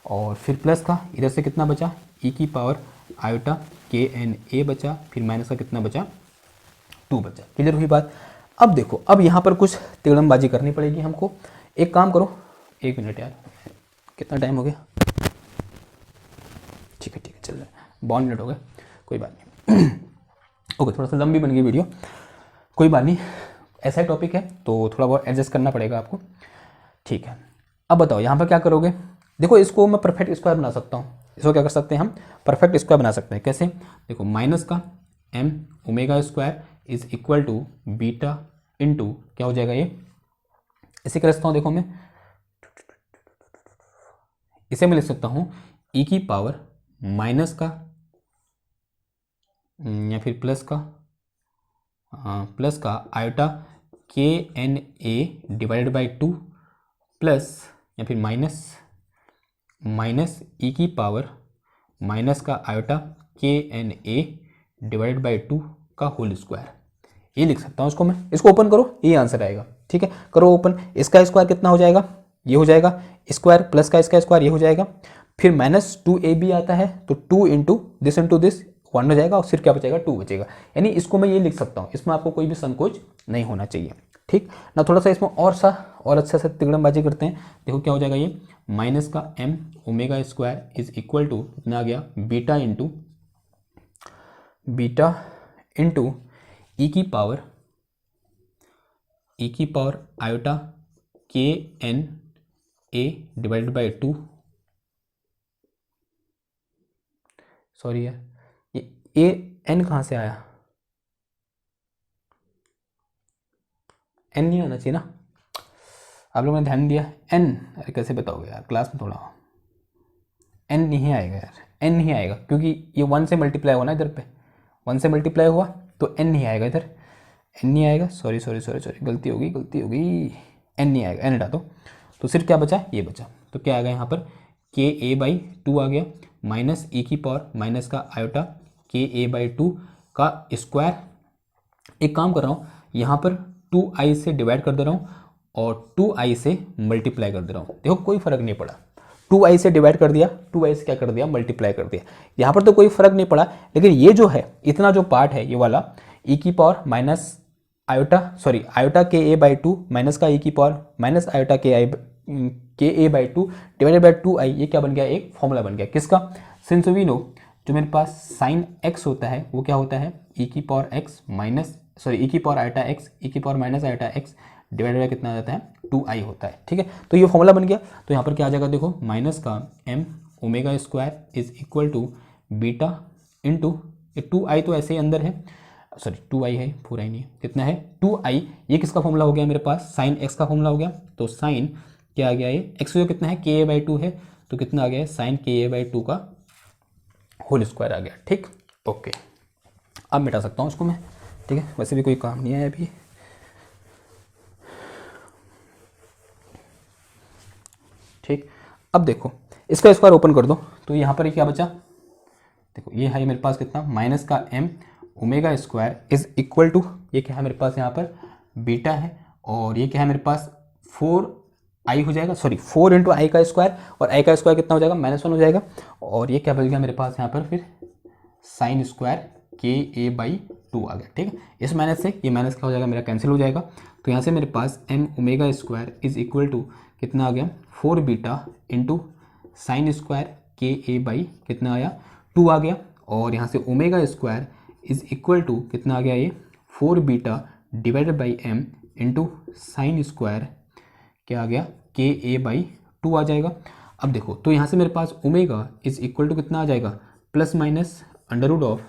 और फिर प्लस का इधर से कितना बचा ई की पावर आयोटा के एन ए बचा, फिर माइनस का कितना बचा 2 बचा। क्लियर हुई बात। अब देखो अब यहाँ पर कुछ तिगड़मबाजी करनी पड़ेगी हमको। एक काम करो, 1 मिनट यार, कितना टाइम हो गया, ठीक है चल रहा है, 52 मिनट हो गए, कोई बात नहीं ओके, थोड़ा सा लंबी बन गई वीडियो, कोई बात नहीं, ऐसा ही टॉपिक है तो थोड़ा बहुत एडजस्ट करना पड़ेगा आपको, ठीक है। अब बताओ यहाँ पर क्या करोगे, देखो इसको मैं परफेक्ट स्क्वायर बना सकता हूँ, इसको क्या कर सकते हैं हम परफेक्ट स्क्वायर बना सकते हैं, कैसे, देखो माइनस का m omega square is equal to beta into क्या हो जाएगा ये, इसे कर सकता हूँ, देखो मैं इसे मैं लिख सकता हूँ ई की पावर माइनस का या फिर प्लस का आयोटा के n a divided by 2 plus या फिर माइनस ई की पावर माइनस का आयोटा के एन ए डिवाइडेड बाई 2 का होल स्क्वायर, ये लिख सकता हूँ इसको मैं। इसको ओपन करो, ये आंसर आएगा, ठीक है, करो ओपन, इसका स्क्वायर कितना हो जाएगा, ये हो जाएगा स्क्वायर प्लस का इसका स्क्वायर ये हो जाएगा, फिर -2ab आता है तो 2 इंटू दिस 1 हो जाएगा, और फिर क्या बचेगा 2 बचेगा, यानी इसको मैं ये लिख सकता हूँ, इसमें आपको कोई भी संकोच नहीं होना चाहिए, ठीक ना। थोड़ा सा इसमें और अच्छा सा तिगड़मबाजी करते हैं, देखो क्या हो जाएगा ये माइनस का m omega square is equal to कितना आ गया बीटा इंटू ई की पावर आयोटा के n a divided by 2, sorry यार ये ए एन कहाँ से आया, एन नहीं आना चाहिए ना, आप लोगों ने ध्यान दिया, एन, अरे कैसे बताओगे यार क्लास में, थोड़ा एन नहीं आएगा यार, एन नहीं आएगा क्योंकि ये 1 से मल्टीप्लाई हुआ ना, इधर पे 1 से मल्टीप्लाई हुआ तो एन नहीं आएगा, इधर एन नहीं आएगा, सॉरी गलती हो गई, एन नहीं आएगा, एन हटा दो, तो सिर्फ क्या बचा ये बचा, तो क्या आ गया यहाँ पर के ए बाई 2 आ गया, माइनस ई की पावर माइनस का आयोटा के ए बाई 2 का स्क्वायर, एक काम कर रहा हूँ यहाँ पर 2i से डिवाइड कर दे रहा हूँ और 2i से मल्टीप्लाई कर दे रहा हूँ, देखो कोई फर्क नहीं पड़ा, 2i से डिवाइड कर दिया, 2i से क्या कर दिया मल्टीप्लाई कर दिया, यहाँ पर तो कोई फर्क नहीं पड़ा, लेकिन ये जो है इतना जो पार्ट है ये वाला ई की पावर माइनस आयोटा के ए बाई 2 माइनस का ई की पावर माइनस आयोटा के ए बाई 2 डिवाइडेड बाई 2i, ये क्या बन गया एक फॉर्मूला बन गया किसका, सिंस वी नो जो मेरे पास साइन x होता है वो क्या होता है ई की पावर x माइनस ई की पावर आयोटा x ई की power minus iota x divided by कितना आ जाता है 2i होता है। ठीक है, तो ये फॉर्मूला बन गया। तो यहाँ पर क्या आ जाएगा देखो, माइनस का m omega square is equal to beta into 2i तो ऐसे ही अंदर है, सॉरी 2i है, पूरा ही नहीं है, कितना है 2i। ये किसका फॉर्मूला हो गया मेरे पास, साइन x का फॉर्मूला हो गया। तो साइन क्या आ गया, ये x जो कितना है ka/2 है, तो कितना आ गया साइन ka/2 का होल स्क्वायर आ गया। ठीक, ओके, अब मिटा सकता हूँ उसको मैं। ठीक है, वैसे भी कोई काम नहीं है अभी। ठीक, अब देखो इसका स्क्वायर ओपन कर दो, तो यहाँ पर क्या बचा, देखो ये है मेरे पास कितना, माइनस का m omega square is equal to, ये क्या है मेरे पास यहाँ पर बीटा है, और ये क्या है मेरे पास 4i हो जाएगा, सॉरी 4 इंटू आई का स्क्वायर, और आई का स्क्वायर कितना हो जाएगा -1 हो जाएगा, और ये क्या बच गया मेरे पास यहाँ पर फिर साइन स्क्वायर ka/2 आ गया। ठीक है, इस माइनस से ये माइनस क्या हो जाएगा मेरा, कैंसिल हो जाएगा। तो यहाँ से मेरे पास m omega square is equal to कितना आ गया 4 beta into sine square ka/ कितना आया 2 आ गया, और यहाँ से omega square is equal to कितना आ गया, ये 4 beta divided by m into sine square क्या आ गया ka/2 आ जाएगा। अब देखो, तो यहाँ से मेरे पास ओमेगा इज इक्वल टू कितना आ जाएगा, plus minus under root of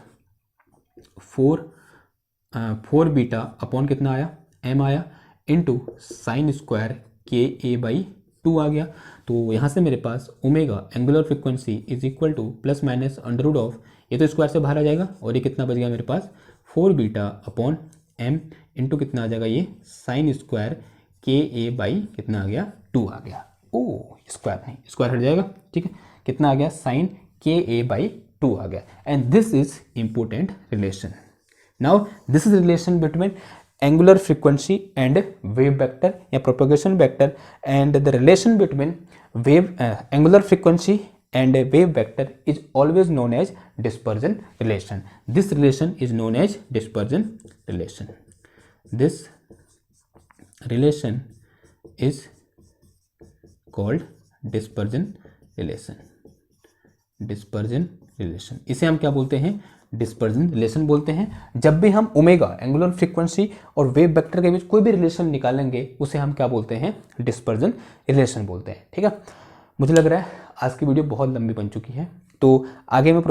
4 beta upon कितना आया m आया इंटू साइन स्क्वायर ka/2 आ गया। तो यहाँ से मेरे पास omega angular frequency is equal to plus minus under root of, ये तो स्क्वायर से बाहर आ जाएगा, और ये कितना बच गया मेरे पास 4 बीटा अपॉन m इंटू कितना आ जाएगा, ये साइन स्क्वायर ka/ कितना आ गया 2 आ गया। ओ स्क्वायर नहीं, स्क्वायर हट जाएगा। ठीक है, कितना आ गया साइन ka/2 आ गया। And this is important relation. Now this is relation between angular frequency and wave vector या propagation vector, and the relation between angular frequency and wave vector is always known as dispersion relation. This relation is known as dispersion relation. This relation is called dispersion relation. Dispersion relation, इसे हम क्या बोलते हैं, डिस्पर्जन रिलेशन बोलते हैं। जब भी हम ओमेगा एंगुलर फ्रीक्वेंसी और वेव वेक्टर के बीच कोई भी रिलेशन निकालेंगे उसे हम क्या बोलते हैं, डिस्पर्जन रिलेशन बोलते हैं। ठीक है, मुझे लग रहा है आज की वीडियो बहुत लंबी बन चुकी है, तो आगे में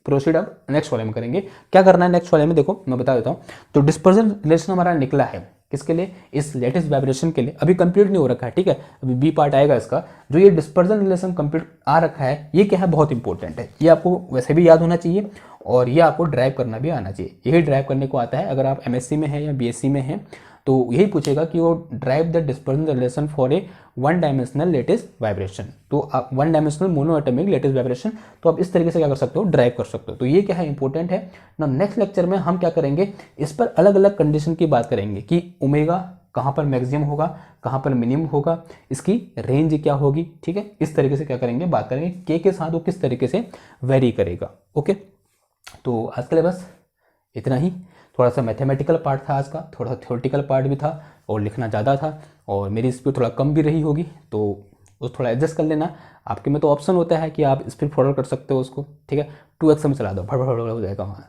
प्रोसीड अब नेक्स्ट वाले में करेंगे। क्या करना है नेक्स्ट वाले में, देखो मैं बता देता हूँ। तो डिस्पर्जन रिलेशन हमारा निकला है किसके लिए, इस लेटेस्ट वाइब्रेशन के लिए। अभी कंप्लीट नहीं हो रखा है, ठीक है, अभी बी पार्ट आएगा इसका। जो ये डिस्पर्जन रिलेशन कंप्लीट आ रखा है, ये क्या है, बहुत इंपॉर्टेंट है। ये आपको वैसे भी याद होना चाहिए, और ये आपको ड्राइव करना भी आना चाहिए। यही ड्राइव करने को आता है। अगर आप एमएससी में हैं या बीएससी में हैं तो यही पूछेगा कि वो drive the dispersion relation for a one dimensional latest vibration. तो आप one dimensional mono atomic latest vibration, तो आप इस तरीके से क्या कर सकते हो, ड्राइव कर सकते हो। तो ये क्या है, इंपॉर्टेंट है ना। नेक्स्ट लेक्चर में हम क्या करेंगे, इस पर अलग अलग कंडीशन की बात करेंगे कि ओमेगा कहाँ पर मैक्सिमम होगा, कहाँ पर मिनिमम होगा, इसकी रेंज क्या होगी। ठीक है, इस तरीके से क्या करेंगे, बात करेंगे के साथ वो किस तरीके से वेरी करेगा। ओके, तो आज के लिए बस इतना ही। थोड़ा सा मैथमेटिकल पार्ट था आज का, थोड़ा सा थ्योरेटिकल पार्ट भी था, और लिखना ज़्यादा था, और मेरी स्पीड थोड़ा कम भी रही होगी, तो वो थोड़ा एडजस्ट कर लेना। आपके में तो ऑप्शन होता है कि आप स्पीड फॉलो कर सकते हो उसको। ठीक है, 2x में चला दो, भड़ हो जाएगा वहाँ,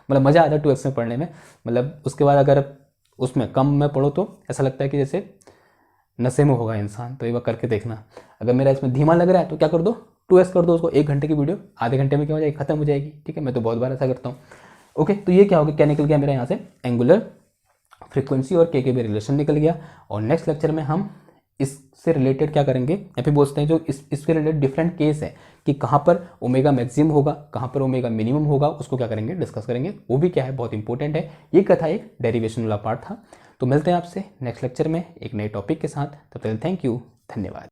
मतलब मज़ा आता है 2x में पढ़ने में। मतलब उसके बाद अगर उसमें कम में पढ़ो तो ऐसा लगता है कि जैसे नशे में होगा इंसान। तो एक बार करके देखना। अगर मेरा इसमें धीमा लग रहा है तो क्या कर दो, 2x कर दो उसको। 1 घंटे की वीडियो आधे घंटे में क्या हो जाएगी, खत्म हो जाएगी। ठीक है, मैं तो बहुत बार ऐसा करता हूँ। ओके, तो ये क्या होगा, क्या निकल गया मेरा यहाँ से, एंगुलर फ्रीक्वेंसी और के भी रिलेशन निकल गया। और नेक्स्ट लेक्चर में हम इससे रिलेटेड क्या करेंगे, या फिर बोलते हैं जो इसके रिलेटेड डिफरेंट केस है कि कहाँ पर ओमेगा मैक्सिमम होगा, कहाँ पर ओमेगा मिनिमम होगा, उसको क्या करेंगे, डिस्कस करेंगे। वो भी क्या है, बहुत इंपॉर्टेंट है। ये कथा एक डेरिवेशन वाला पार्ट था। तो मिलते हैं आपसे नेक्स्ट लेक्चर में एक नए टॉपिक के साथ। तब तक थैंक यू, धन्यवाद।